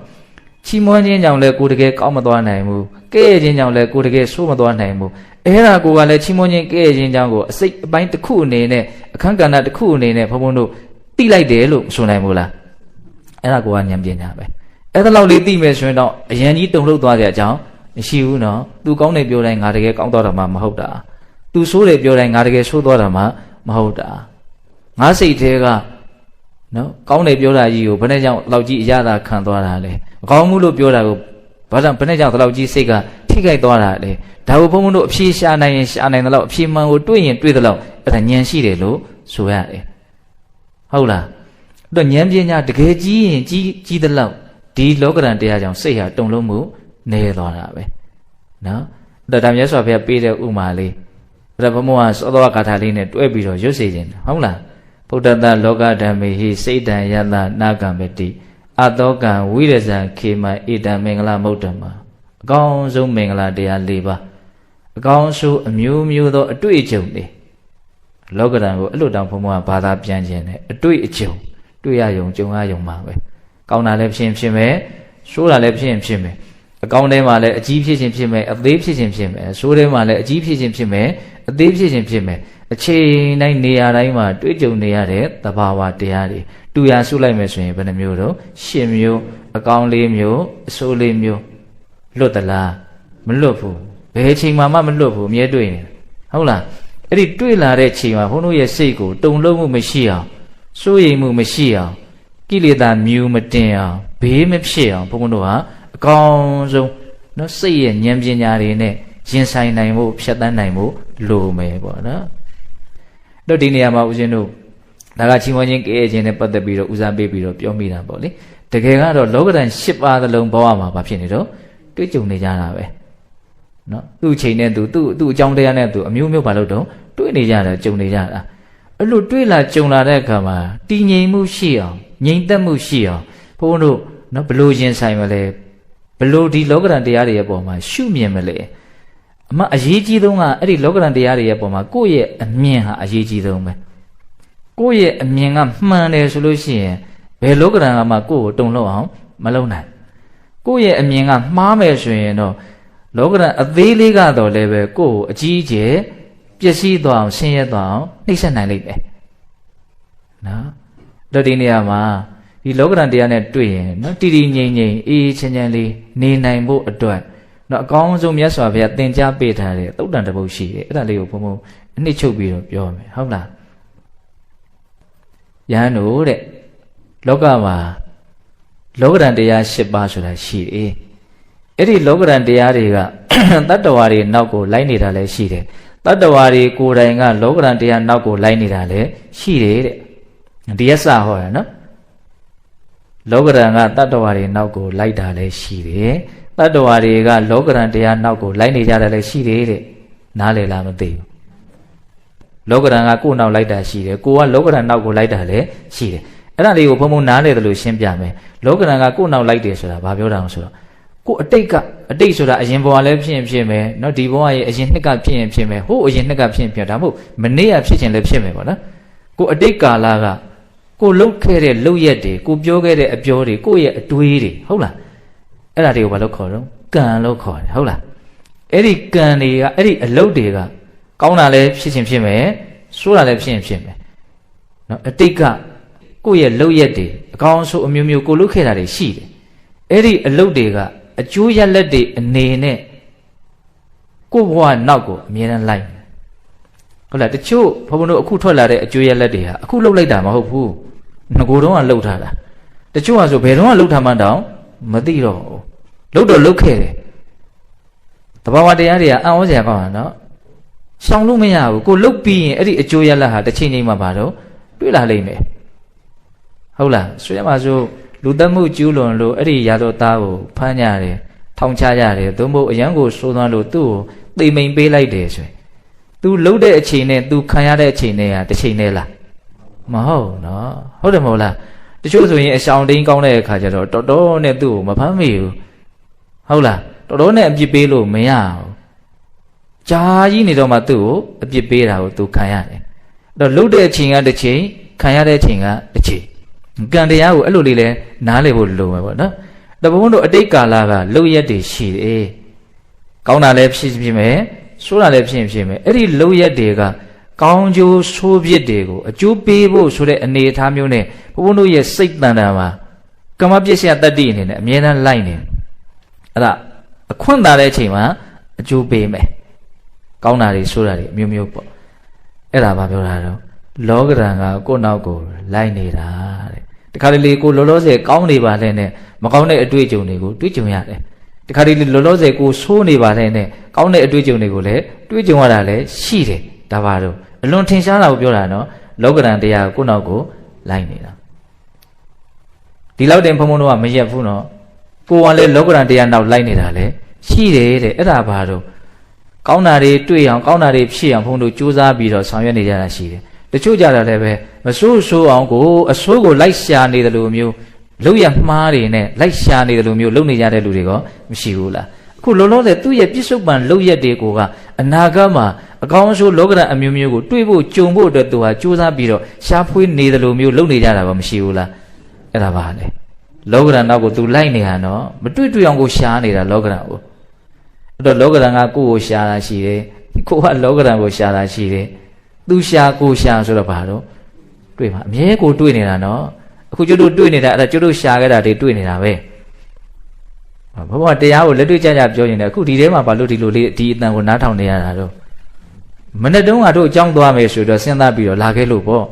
ချီးမွမ်းခြင်းကြောင့်လည်းကိုယ်တကယ်ကောင်းမသွားနိုင်ဘူးကဲ့ရဲ့ခြင်းကြောင့်လည်းကိုယ်တကယ်ဆိုးမသွားနိုင်ဘူးအဲ့ဒါကိုကလည်းချီးမွမ်းခြင်းကဲ့ရဲ့ခြင်းကြောင့်ကိုအစိတ်အပိုင်းတစ်ခုအနေနဲ့အခန်းကဏ္ဍတစ်ခုအနေနဲ့ဘုံဘုံတို့သိလိုက်တယ်လို့ဆိုနိုင်မို့လားအဲ့ဒါကိုကဉာဏ်ပညာပဲအဲ့ဒါလောက်လေးသိမယ်ဆိုရင်တော့အရင်ကြီးတုံလှုပ်သွားတဲ့အကြောင်းမရှိဘူးနော်သူကောင်းတယ်ပြောတိုင်းငါတကယ်ကောင်းသွားတာမှမဟုတ်တာသူဆိုးတယ်ပြောတိုင်းငါတကယ်ဆိုးသွားတာမှမဟုတ်တာငါစိတ်ထဲကနော်ကောင်းတယ်ပြောတာကြီးကိုဘယ်နဲ့ကြောင့်လောက်ကြီးအရသာခံသွားတာလဲမကောင်းဘူးလို့ပြောတာကိုဘာကြောင့်ဘယ်နဲ့ကြောင့်လောက်ကြီးစိတ်ကထိခိုက်သွားတာလဲဒါကိုဘုန်းဘုန်းတို့အဖြေရှာနိုင်ရင်ရှာနိုင်တယ်လို့အဖြေမှန်ကိုတွေးရင်တွေးတယ်လို့အဲ့ဒါဉာဏ်ရှိတယ်လို့ဆိုရတယ်ဟုတ်လားအဲ့တော့ဉာဏ်ပညာတကယ်ကြီးရင်ကြီးတယ်လို့ဒီလောကဓာတ်တရားကြောင့်စိတ်ဟာတုံလုံးမှုနေသွားတာပဲနော်အဲ့တော့ဒါမြတ်စွာဘုရားပေးတဲ့ဥမာလေးအဲ့ဒါဘုံဘုံကသောသောဂါထာလေးနဲ့တွဲပြီးတော့ရွတ်စေခြင်းဟုတ်လားဗုဒ္ဓတလောကဓမ္မေဟိစိတ်တံယတနာကံပတိအတောကံဝိရဇံခေမဣတံမင်္ဂလမုဒ္ဓမအကောင်းဆုံးမင်္ဂလာတရား၄ပါးအကောင်းဆုံးအမျိုးမျိုးသောအတွေ့အကြုံတွေလောကဓာတ်ကိုအဲ့လိုတောင်ဘုံဘုံကဘာသာပြန်ခြင်းနဲ့အတွေ့အကြုံတွေ့ရယုံကြုံရယုံမှာပဲကောင်းတာလည်းဖြစ်မယ်ဆိုးတာလည်းဖြစ်မယ်အကောင်းထဲမှာလည်းအကြီးဖြစ်ခြင်းဖြစ်မယ်အသေးဖြစ်ခြင်းဖြစ်မယ်ဆိုးထဲမှာလည်းအကြီးဖြစ်ခြင်းဖြစ်မယ်အသေးဖြစ်ခြင်းဖြစ်မယ်အချိန်တိုင်းနေရာတိုင်းမှာတွေ့ကြုံနေရတဲ့သဘာဝတရားတွေတူရဆုလိုက်မယ်ဆိုရင်ဘယ်နှမျိုးတော့10မျိုးအကောင်း၄မျိုးအဆိုး၄မျိုးလွတ်သလားမလွတ်ဘူးဘယ်အချိန်မှမလွတ်ဘူးအမြဲတွေ့နေဟုတ်လားအဲ့ဒီတွေ့လာတဲ့ချိန်မှာဘုန်းတို့ရဲ့စိတ်ကိုတုန်လှုပ်မှုမရှိအောင်စိုးရိမ်မှုမရှိအောင်ကိလေသာမြူမတင်အောင်ဘေးမဖြစ်အောင်ဘုန်းတို့ဟာအကောင်းဆုံးနော်စိတ်ရဲ့ဉာဏ်ပညာတွေနဲ့ရင်ဆိုင်နိုင်ဖို့ဖြတ်သန်းနိုင်ဖို့လိုမယ်ပေါ့နော်တို့ဒီနေရာမှာဦးဇင်းတို့ဒါကချီးမွမ်းခြင်းကဲ့ရဲ့ခြင်းနဲ့ပတ်သက်ပြီးတော့ဦးစားပေးပြီးတော့ပြောမိတာပေါ့လေတကယ်ကတော့လောကဓာတ်၈ပါးသလုံးဘဝမှာဘာဖြစ်နေတော့တွေ့ကြုံနေကြတာပဲနော်သူ့ချိန်နဲ့သူ့အကြောင်းတရားနဲ့သူအမျိုးမျိုးဘာလို့တော့တွေ့နေကြတာကြုံနေကြတာအဲ့လိုတွေ့လာကြုံလာတဲ့အခါမှာတည်ငြိမ်မှုရှိအောင်ငြိမ်သက်မှုရှိအောင်ဘုန်းတို့နော်ဘလို့ရင်ဆိုင်မလဲဘလို့ဒီလောကဓာတ်တရားတွေရဲ့ပုံမှာရှုမြင်မလဲအရေးကြီးဆုံးကအဲ့ဒီလောကဓာတ်တရားတွေရဲ့ပုံမှာကိုယ့်ရဲ့အမြင်ဟာအရေးကြီးဆုံးပဲကိုယ့်ရဲ့အမြင်ကမှန်တယ်ဆိုလို့ရှိရင်ဘယ်လောကဓာတ်ကမှကိုယ့်ကိုတုံ့လောက်အောင်မလုပ်နိုင်ကိုယ့်ရဲ့အမြင်ကမှားမယ်ဆိုရင်တော့လောကဓာတ်အသေးလေးကတော့လည်းပဲကိုယ့်ကိုအကြီးအကျယ်ပျက်စီးသွားအောင်ဆင်းရဲသွားအောင်နှိမ့်ဆက်နိုင်လိမ့်မယ်နော်တို့ဒီနေရာမှာဒီလောကဓာတ်တရားနဲ့တွေ့ရင်နော်တည်တည်ငြိမ်ငြိမ်အေးချမ်းချမ်းလေးနေနိုင်ဖို့အတွက်နော်အကောင်းဆုံးမြတ်စွာဘုရားသင်ကြားပေးထားတဲ့သုတ်တန်တစ်ပုဒ်ရှိတယ်အဲ့ဒါလေးကိုဘုံဘုံအနှစ်ချုပ်ပြီးတော့ပြောမယ်ဟုတ်လားယဟန်တို့တဲ့လောကမှာလောကဓာတ်တရား၈ပါးဆိုတာရှိတယ်အဲ့ဒီလောကဓာတ်တရားတွေကတတ္တဝါတွေနောက်ကိုလိုက်နေတာလည်းရှိတယ်တတ္တဝါတွေကိုယ်တိုင်ကလောကဓာတ်တရားနောက်ကိုလိုက်နေတာလည်းရှိတယ်တဲ့ဒီရစဟောရနော်လောကဓာတ်ကတတ္တဝါတွေနောက်ကိုလိုက်တာလည်းရှိတယ်တတ္တဝါတွေကလောကဓာတ်တရားနောက်ကိုလိုက်နေကြတယ်လည်းရှိတယ်တဲ့နားလည်လားမသိဘူးလောကဓာတ်ကကိုယ်နောက်လိုက်တာရှိတယ်ကိုကလောကဓာတ်နောက်ကိုလိုက်တာလည်းရှိတယ်အဲ့ဒါလေးကိုဘုံဘုံနားလည်တယ်လို့ရှင်းပြမယ်လောကဓာတ်ကကိုယ်နောက်လိုက်တယ်ဆိုတာဘာပြောတာလဲဆိုတော့ကိုအတိတ်ဆိုတာအရင်ဘဝလည်းဖြစ်မယ်เนาะဒီဘဝရဲ့အရင်နှစ်ကဖြစ်မယ်ဟိုအရင်နှစ်ကဖြစ်ဒါမှမဟုတ်မနေ့ကဖြစ်ခြင်းလည်းဖြစ်မယ်ပေါ့နော်ကိုအတိတ်ကာလကကိုလှုပ်ခဲ့တဲ့လှုပ်ရက်တွေကိုပြောခဲ့တဲ့အပြောတွေကိုရဲ့အတွေးတွေဟုတ်လားအဲ့ဒါတွေကိုဘာလို့ခေါ်တော့ကံလို့ခေါ်တယ်ဟုတ်လားအဲ့ဒီကံတွေကအဲ့ဒီအလုပ်တွေကကောင်းတာလည်းဖြစ်မယ်ဆိုးတာလည်းဖြစ်မယ်เนาะအတိတ်ကကိုရဲ့လှုပ်ရက်တွေအကောင်းဆုံးအမျိုးမျိုးကိုလှုပ်ခဲ့တာတွေရှိတယ်အဲ့ဒီအလုပ်တွေကအကျိုးရလက်တွေအနေနဲ့ကိုဘဝနောက်ကိုအမြဲတမ်းလိုက်ဟုတ်လားတချို့ဘုံဘုံတို့အခုထွက်လာတဲ့အကျိုးရလက်တွေဟာအခုလှုပ်လိုက်တာမဟုတ်ဘူးငကိုယ်တော့ကလှုပ်ထားတာ တချို့ကဆိုဘယ်တော့မှလှုပ်ထားမှတောင်မသိတော့လှုပ်တော့လှုပ်ခဲ့တယ်တဘာဝတရားတွေကအံ့ဩစရာကောင်းတာနော်ရှောင်လို့မရဘူးကိုလှုပ်ပြီးရင်အဲ့ဒီအကျိုးရလဒ်ဟာတစ်ချိန်ချိန်မှာပါတော့တွေ့လာလိမ့်မယ်ဟုတ်လားဆိုရမှာဆိုလူသက်မှုကျူးလွန်လို့အဲ့ဒီရာတော်သားကိုဖမ်းကြတယ်ထောင်ချကြတယ်သို့မဟုတ်အရန်ကိုဆိုးသွမ်းလို့သူ့ကိုသိမိန်ပေးလိုက်တယ်ဆိုရင် तू လှုပ်တဲ့အချိန်နဲ့ तू ခံရတဲ့အချိန်နဲ့ဟာတစ်ချိန်နဲ့လားမဟုတ်နော်ဟုတ်တယ်မဟုတ်လားတချို့ဆိုရင်အရှောင်တိန်ကောင်းတဲ့အခါကျတော့တော်တော်နဲ့သူ့ကိုမဖမ်းမိဘူးဟုတ်လားတော်တော်နဲ့အပြစ်ပေးလို့မရဘူးဂျာကြီးနေတော့မှသူ့ကိုအပြစ်ပေးတာကို तू ခံရတယ်အဲ့တော့လှုပ်တဲ့အချိန်ကတစ်ချိန်ခံရတဲ့အချိန်ကတစ်ချိန်ကံတရားကိုအဲ့လိုလေးလဲနားလည်ဖို့လိုမယ်ပေါ့နော်တဘုံတို့အတိတ်ကာလကလှုပ်ရက်တွေရှိတယ်ကောင်းတာလည်းဖြစ်မယ်ဆိုးတာလည်းဖြစ်မယ်အဲ့ဒီလှုပ်ရက်တွေကကောင်းကျိုးဆိုးပြစ်တွေကိုအကျိုးပေးဖို့ဆိုတဲ့အနေအထားမျိုးနဲ့ဘုန်းဘုန်းတို့ရဲ့စိတ်တန်တာမှာကမ္မပစ္စယတတ္တိအနေနဲ့အမြဲတမ်းလိုက်နေအဲ့ဒါအခွင့်သာတဲ့အချိန်မှာအကျိုးပေးမယ်ကောင်းတာတွေဆိုးတာတွေအမျိုးမျိုးပေါ့အဲ့ဒါဘာပြောတာတော့လောကဓာတ်ကကိုယ့်နောက်ကိုလိုက်နေတာတဲ့တခါတလေကိုလောလောဆယ်ကောင်းနေပါလဲနဲ့မကောင်းတဲ့အတွေ့အကြုံတွေကိုတွေ့ကြုံရတယ်တခါတလေလောလောဆယ်ကိုဆိုးနေပါလဲနဲ့ကောင်းတဲ့အတွေ့အကြုံတွေကိုလည်းတွေ့ကြုံရတာလည်းရှိတယ်ဒါပါတော့အလွန်ထင်ရှားတာကိုပြောတာနော်လောကဓာတ်တရားကိုယ့်နောက်ကိုလိုက်နေတာဒီလောက်တင်ဘုံဘုံတို့ကမရက်ဘူးနော်ကိုယ်ကလည်းလောကဓာတ်တရားနောက်လိုက်နေတာလည်းရှိတယ်တဲ့အဲ့ဒါဘာတော့ကောင်းတာတွေတွေ့အောင်ကောင်းတာတွေဖြစ်အောင်ဘုံတို့ကြိုးစားပြီးတော့ဆောင်ရွက်နေကြတာရှိတယ်တချို့ကြတာလည်းပဲမဆိုးဆိုးအောင်ကိုအဆိုးကိုလိုက်ရှာနေတယ်လို့မျိုးလုံရမှားတွေနဲ့လိုက်ရှာနေတယ်လို့မျိုးလုံနေကြတဲ့လူတွေကမရှိဘူးလားအခုလုံးလုံးတဲ့သူ့ရဲ့ပြစ္ဆုတ်ပံလုံရက်တွေကိုကအနာဂတ်မှာအကောင်းဆုံးလောကဓာတ်အမျိုးမျိုးကိုတွေးဖို့ကြုံဖို့အတွက်သူဟာကြိုးစားပြီးတော့ရှားဖွေးနေတယ်လို့မျိုးလုံနေကြတာမရှိဘူးလားအဲ့ဒါပါလေလောကဓာတ်နောက်ကိုသူလိုက်နေတာနော်မတွေ့အောင်ကိုရှားနေတာလောကဓာတ်ကိုအဲ့တော့လောကဓာတ်ကကိုယ့်ကိုရှားတာရှိတယ်ကိုကလောကဓာတ်ကိုရှားတာရှိတယ်သူရှားကိုရှားဆိုတော့ဘာတော့တွေ့မှာအမြဲကိုတွေ့နေတာနော်အခုကျွတ်တို့တွေ့နေတာအဲ့ဒါကျွတ်တို့ရှားခဲ့တာတွေတွေ့နေတာပဲဘဘတရားကိုလက်တွေ့ကြကြပြောရင်လည်းအခုဒီထဲမှာဘာလို့ဒီလိုလေးဒီအတန်ကိုနားထောင်နေရတာတော့မနေ့တုန်းကတို့အကြောင်းသွားမယ်ဆိုတော့စဉ်းစားပြီးတော့လာခဲ့လို့ပေါ့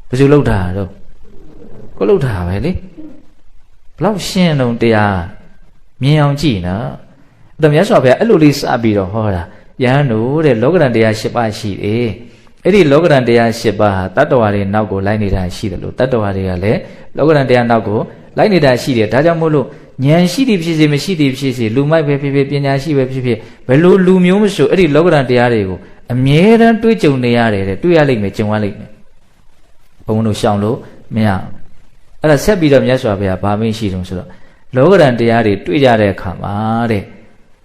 ဘယ်သူလှုပ်တာတော့ကိုလှုပ်တာပဲလေဘလောက်ရှင်းတော့တရားမြင်အောင်ကြည့်နော်အဲ့တော့မြတ်စွာဘုရားအဲ့လိုလေးစပြီးတော့ဟောတာယဟန်တို့တဲ့လောကဓာတ်တရား၈ပါးရှိတယ်အဲ့ဒီလောကဓာတ်တရား၈ပါးဟာတတ္တဝါတွေနောက်ကိုလိုက်နေတာရှိတယ်လို့တတ္တဝါတွေကလည်းလောကဓာတ်တရားနောက်ကိုလိုက်နေတာရှိတယ်ဒါကြောင့်မို့လို့ဉာဏ်ရှိသည်ဖြစ်စေမရှိသည်ဖြစ်စေလူမိုက်ပဲဖြစ်ဖြစ်ပညာရှိပဲဖြစ်ဖြစ်ဘယ်လိုလူမျိုးမဆိုအဲ့ဒီလောကဓာတ်တရားတွေကိုအမြဲတမ်းတွေးကြုံနေရတယ်တဲ့တွေးရလိမ့်မယ်ကြုံရလိမ့်မယ်ဘုံတို့ရှောင်လို့မရအဲ့ဒါဆက်ပြီးတော့မြတ်စွာဘုရားဗာမင်းရှိတုံးဆိုတော့လောကဓာတ်တရားတွေတွေးကြတဲ့အခါမှာတဲ့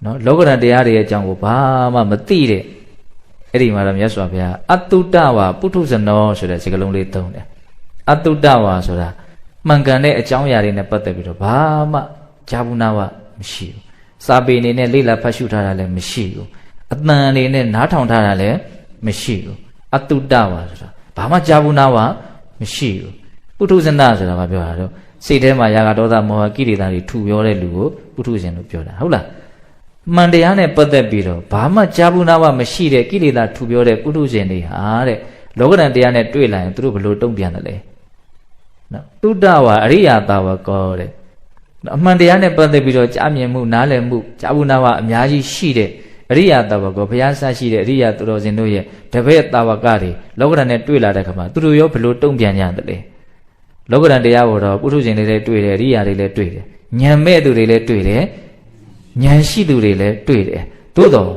နော်လောကဓာတ်တရားတွေရဲ့အကြောင်းကိုဘာမှမသိတဲ့အဲ့ဒီမှာတော့မြတ်စွာဘုရားအတုတ္တဝါပုထုဇနောဆိုတဲ့စကားလုံးလေးသုံးတယ်အတုတ္တဝါဆိုတာမှန်ကန်တဲ့အကြောင်းအရာတွေနဲ့ပတ်သက်ပြီးတော့ဘာမှကြားဘူးနာဝမရှိဘူးစာပေအနေနဲ့လေ့လာဖတ်ရှုထားတာလည်းမရှိဘူးအတန်အနေနဲ့နားထောင်ထားတာလည်းမရှိဘူးအတုတ္တဝါဆိုတာဘာမှကြားဘူးနာဝမရှိဘူးပုထုဇနဆိုတာဘာပြောတာတော့စိတ်ထဲမှာရာဂဒေါသမောဟကိလေသာတွေထူပြောတဲ့လူကိုပုထုဇဉ်လို့ပြောတာဟုတ်လားမှန်တရားနဲ့ပတ်သက်ပြီးတော့ဘာမှကြားဘူးနာဝမရှိတဲ့ကိလေသာထူပြောတဲ့ပုထုဇဉ်တွေဟာတဲ့လောကဓာတ်တရားနဲ့တွေ့လာရင်သူတို့ဘယ်လိုတုံ့ပြန်တယ်လဲနော်တုဒ္ဒဝါအရိယာတာဝကောတဲ့အမှန်တရားနဲ့ပတ်သက်ပြီးတော့ကြားမြင်မှုနားလည်မှုကြားဘူးနာဝအများကြီးရှိတဲ့အရိယာတာဝကောဘုရားဆရှိတဲ့အရိယာသူတော်စင်တို့ရဲ့တပည့်တာဝကတွေလောကဓာတ်နဲ့တွေ့လာတဲ့ခါမှာသူတို့ရောဘယ်လိုတုံ့ပြန်ကြတယ်လဲလောကဓာတ်တရားကိုတော့ပုထုဇဉ်တွေလည်းတွေ့တယ်အရိယာတွေလည်းတွေ့တယ်ဉာဏ်မဲ့သူတွေလည်းတွေ့တယ်ဉာဏ်ရှိသူတွေလည်းတွေ့တယ်သို့တော်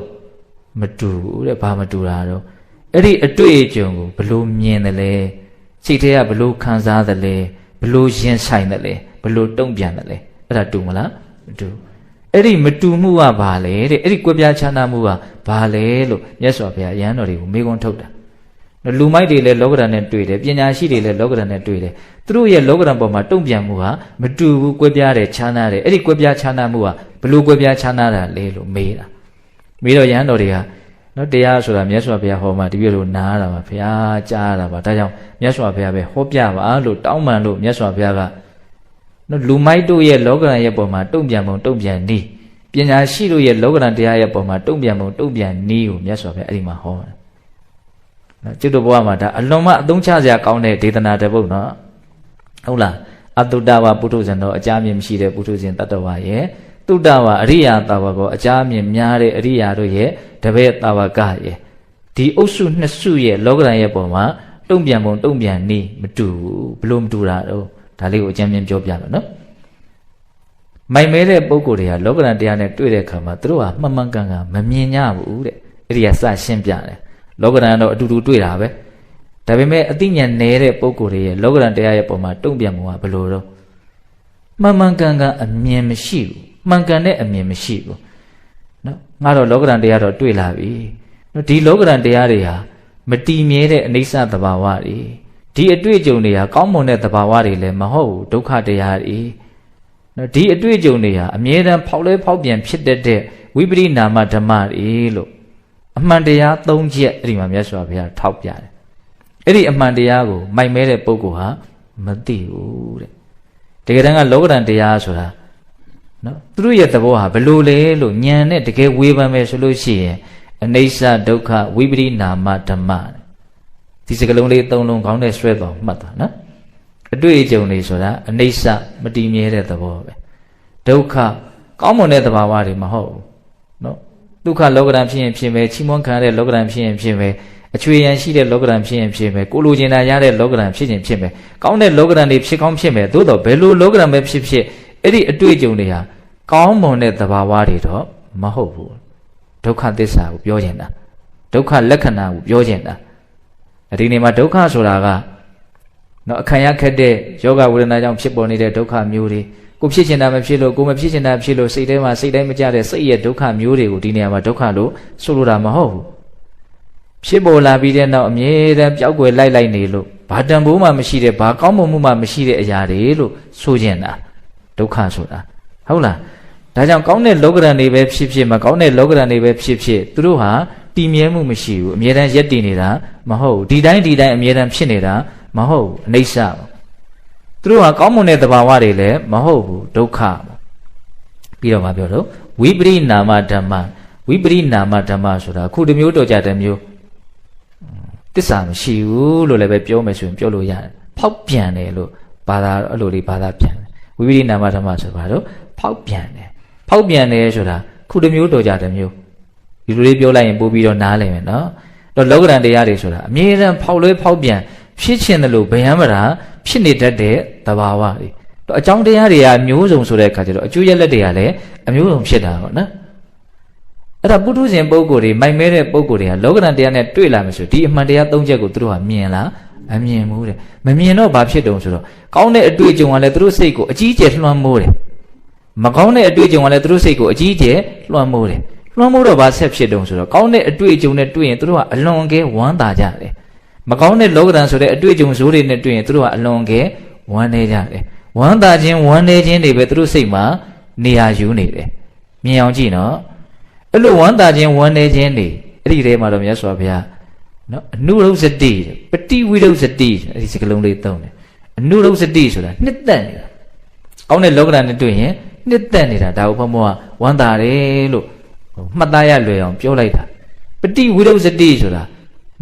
မတူဘူးတဲ့ဘာမတူတာတော့အဲ့ဒီအတွေ့အကြုံကိုဘယ်လိုမြင်တယ်လဲစိတ်ထဲကဘယ်လိုခံစားတယ်လဲဘယ်လိုရင်ဆိုင်တယ်လဲဘယ်လိုတုံ့ပြန်တယ်လဲအဲ့ဒါတူမလားမတူအဲ့ဒီမတူမှုကဘာလဲတဲ့အဲ့ဒီကွဲပြားခြားနားမှုကဘာလဲလို့မြတ်စွာဘုရားယဟန်တော်တွေကိုမေးခွန်းထုတ်တာလူမိုက်တွေလည်းလောကဓာတ်နဲ့တွေ့တယ်ပညာရှိတွေလည်းလောကဓာတ်နဲ့တွေ့တယ်သူတို့ရဲ့လောကဓာတ်ပေါ်မှာတုံ့ပြန်မှုဟာမတူဘူးကွဲပြားတယ်ခြားနားတယ်အဲ့ဒီကွဲပြားခြားနားမှုကဘယ်လိုကွဲပြားခြားနားတာလဲလို့မေးတာမေးတော့ယဟန်တော်တွေကနော်တရားဆိုတာမြတ်စွာဘုရားဟောမှာတပည့်တို့နားတာပါဘုရားကြားတာပါဒါကြောင့်မြတ်စွာဘုရားပဲဟောပြပါလို့တောင်းပန်လို့မြတ်စွာဘုရားကနော်လူမိုက်တို့ရဲ့လောကဓာတ်ရဲ့ပုံမှာတုံ့ပြန်ပုံတုံ့ပြန်နည်းပညာရှိတို့ရဲ့လောကဓာတ်တရားရဲ့ပုံမှာတုံ့ပြန်ပုံတုံ့ပြန်နည်းကိုမြတ်စွာဘုရားအဲ့ဒီမှာဟောတယ်နော်ကျွတ်တို့ဘဝမှာဒါအလွန်မှအသုံးချစရာကောင်းတဲ့ဒေသနာတစ်ပုဒ်နော် ဟုတ်လားအတုတ္တဝပုထုဇဉ်တော့အကြမြင်မရှိတဲ့ပုထုဇဉ်တတ္တဝါရဲ့တုတ္တဝအရိယာတာဝကောအကြမြင်များတဲ့အရိယာတို့ရဲ့တပည့်တာဝကရဲ့ဒီအုပ်စုနှစ်စုရဲ့လောကဓာတ်ရဲ့ပုံမှာတုံ့ပြန်ပုံတုံ့ပြန်နည်းမတူဘူးဘလို့မတူတာတော့ဒါလေးကိုအကြမ်းမြင်ပြောပြမယ်နော်မိုင်မဲတဲ့ပုံကိုယ်တွေကလောကဓာတ်တရားနဲ့တွေ့တဲ့အခါမှာသူတို့ဟာမှန်မှန်ကန်ကန်မမြင်ကြဘူးတဲ့အဲ့ဒီကစရှင်းပြတယ်လောကဓာတ်တော့အတူတူတွေ့တာပဲဒါပေမဲ့အသိဉာဏ်နည်းတဲ့ပုံကိုယ်တွေရဲ့လောကဓာတ်တရားရဲ့ပုံမှာတုံ့ပြန်ပုံကဘလို့တော့မှန်မှန်ကန်ကန်အမြင်မရှိဘူးမှန်ကန်တဲ့အမြင်မရှိဘူးနော်ငါတော့လောကဓာတ်တရားတော့တွေ့လာပြီနော်ဒီလောကဓာတ်တရားတွေဟာမတည်မြဲတဲ့အနိစ္စသဘာဝတွေဒီအတွေ့အကြုံတွေဟာကောင်းမွန်တဲ့သဘာဝတွေလည်းမဟုတ်ဘူးဒုက္ခတရားတွေနော်ဒီအတွေ့အကြုံတွေဟာအမြဲတမ်းဖောက်လဲဖောက်ပြန်ဖြစ်တဲ့ဝိပရိနာမဓမ္မတွေလို့အမှန်တရား၃ချက်အဲ့ဒီမှာမြတ်စွာဘုရားထောက်ပြတယ်အဲ့ဒီအမှန်တရားကိုမိုက်မဲတဲ့ပုဂ္ဂိုလ်ဟာမသိဘူးတဲ့တကယ်တမ်းကလောကဓာတ်တရားဆိုတာနော်သူတို့ရဲ့သဘောဟာဘယ်လိုလဲလို့ဉာဏ်နဲ့တကယ်ဝေဖန်မယ်ဆိုလို့ရှိရင်အနိစ္စဒုက္ခဝိပရိနာမဓမ္မဒီစကလုံးလေး၃လုံးခေါင်းနဲ့ဆွဲသွားမှတ်တာနော်အတွေ့အကြုံတွေဆိုတာအနိစ္စမတည်မြဲတဲ့သဘောပဲဒုက္ခကောင်းမွန်တဲ့သဘာဝတွေမဟုတ်ဘူးနော်ဒုက္ခလောကဓာတ်ဖြစ်ရင်ဖြစ်မယ်ချီးမွမ်းခံရတဲ့လောကဓာတ်ဖြစ်ရင်ဖြစ်မယ်အချွေရန်ရှိတဲ့လောကဓာတ်ဖြစ်ရင်ဖြစ်မယ်ကိုလိုချင်တာရတဲ့လောကဓာတ်ဖြစ်ရင်ဖြစ်မယ်ကောင်းတဲ့လောကဓာတ်တွေဖြစ်ကောင်းဖြစ်မယ်သို့တော့ဘယ်လိုလောကဓာတ်ပဲဖြစ်ဖြစ်အဲ့ဒီအတွေ့အကြုံတွေဟာကောင်းမွန်တဲ့သဘာဝတွေတော့မဟုတ်ဘူးဒုက္ခသစ္စာကိုပြောချင်တာဒုက္ခလက္ခဏာကိုပြောချင်တာဒီနေ့မှာဒုက္ခဆိုတာကနော်အခံရခက်တဲ့ယောဂဝေဒနာကြောင့်ဖြစ်ပေါ်နေတဲ့ဒုက္ခမျိုးတွေကိုဖြစ်ချင်တာမဖြစ်လို့ကိုမဖြစ်ချင်တာဖြစ်လို့စိတ်ထဲမှာစိတ်တိုင်းမကြတဲ့စိတ်ရဲ့ဒုက္ခမျိုးတွေကိုဒီနေရာမှာဒုက္ခလို့ဆိုလိုတာမဟုတ်ဘူးဖြစ်ပေါ်လာပြီးတဲ့နောက်အမြဲတမ်းပျောက်ကွယ်လိုက်နေလို့ဘာတန်ဖိုးမှမရှိတဲ့ဘာကောင်းမွန်မှုမှမရှိတဲ့အရာတွေလို့ဆိုချင်တာဒုက္ခဆိုတာဟုတ်လားဒါကြောင့်ကောင်းတဲ့လောကဓာတ်တွေပဲဖြစ်ဖြစ်မကောင်းတဲ့လောကဓာတ်တွေပဲဖြစ်ဖြစ်သူတို့ဟာတည်မြဲမှုမရှိဘူးအမြဲတမ်းရက်တည်နေတာမဟုတ်ဘူးဒီတိုင်းအမြဲတမ်းဖြစ်နေတာမဟုတ်ဘူးအနိစ္စသူတို့ဟာကောင်းမွန်တဲ့သဘာဝတွေလည်းမဟုတ်ဘူးဒုက္ခပြီးတော့မပြောတော့ဝိပရိနာမဓမ္မဝိပရိနာမဓမ္မဆိုတာခုတစ်မျိုးတော်ကြတဲ့မျိုးတစ္ဆာမရှိဘူးလို့လည်းပဲပြောမယ်ဆိုရင်ပြောလို့ရတယ်ဖောက်ပြန်တယ်လို့ဘာသာအဲ့လိုလေးဘာသာပြန်တယ်ဝိပရိနာမဓမ္မဆိုပါတော့ဖောက်ပြန်တယ်ဆိုတာခုတစ်မျိုးတော်ကြတဲ့မျိုးဒီလိုလေးပြောလိုက်ရင်ပို့ပြီးတော့နားလည်မယ်နော်တော့လောကဓာတ်တရားတွေဆိုတာအမြဲတမ်းဖောက်လွဲဖောက်ပြန်ဖြစ်ခြင်းတယ်လို့ဗယံမရာဖြစ်နေတတ်တဲ့သဘာဝတွေတော့အကြောင်းတရားတွေကမျိုးစုံဆိုတဲ့အခါကျတော့အကျိုးရလက်တွေကလည်းအမျိုးစုံဖြစ်တာပေါ့နော်အဲ့ဒါပုထုဇဉ်ပုဂ္ဂိုလ်တွေမိုက်မဲတဲ့ပုဂ္ဂိုလ်တွေကလောကဓာတ်တရားနဲ့တွေ့လာမယ်ဆိုဒီအမှန်တရား၃ချက်ကိုသူတို့ကမြင်လားမမြင်ဘူးတဲ့မမြင်တော့ဘာဖြစ်တုံဆိုတော့ကောင်းတဲ့အတွေ့အကြုံကလည်းသူတို့စိတ်ကိုအကြီးအကျယ်လွှမ်းမိုးတယ်မကောင်းတဲ့အတွေ့အကြုံကလည်းသူတို့စိတ်ကိုအကြီးအကျယ်လွှမ်းမိုးတယ်လွှမ်းမိုးတော့ဘာဆက်ဖြစ်တုံဆိုတော့ကောင်းတဲ့အတွေ့အကြုံနဲ့တွေ့ရင်သူတို့ကအလွန်ကဲဝမ်းသာကြတယ်မကောင်းတဲ့လောကဓာတ်ဆိုတဲ့အတွေ့အကြုံဇိုးတွေနဲ့တွေ့ရင်သူတို့ကအလွန်ကဲဝမ်းနေကြတယ်ဝမ်းသာခြင်းဝမ်းနေခြင်းတွေပဲသူတို့စိတ်မှာနေရာယူနေတယ်မြင်အောင်ကြည့်နော်အဲ့လိုဝမ်းသာခြင်းဝမ်းနေခြင်းတွေအဲ့ဒီထဲမှာတော့မြတ်စွာဘုရားနော်အနုရုပ်စတိပฏิဝိရုပ်စတိအဲ့ဒီစကလုံးလေးသုံးတယ်အနုရုပ်စတိဆိုတာနှစ်သက်နေတာကောင်းတဲ့လောကဓာတ်နဲ့တွေ့ရင်နှစ်သက်နေတာဒါကိုဘုံဘုံကဝမ်းသာတယ်လို့မှတ်သားရလွယ်အောင်ပြောလိုက်တာပฏิဝိရုပ်စတိဆိုတာ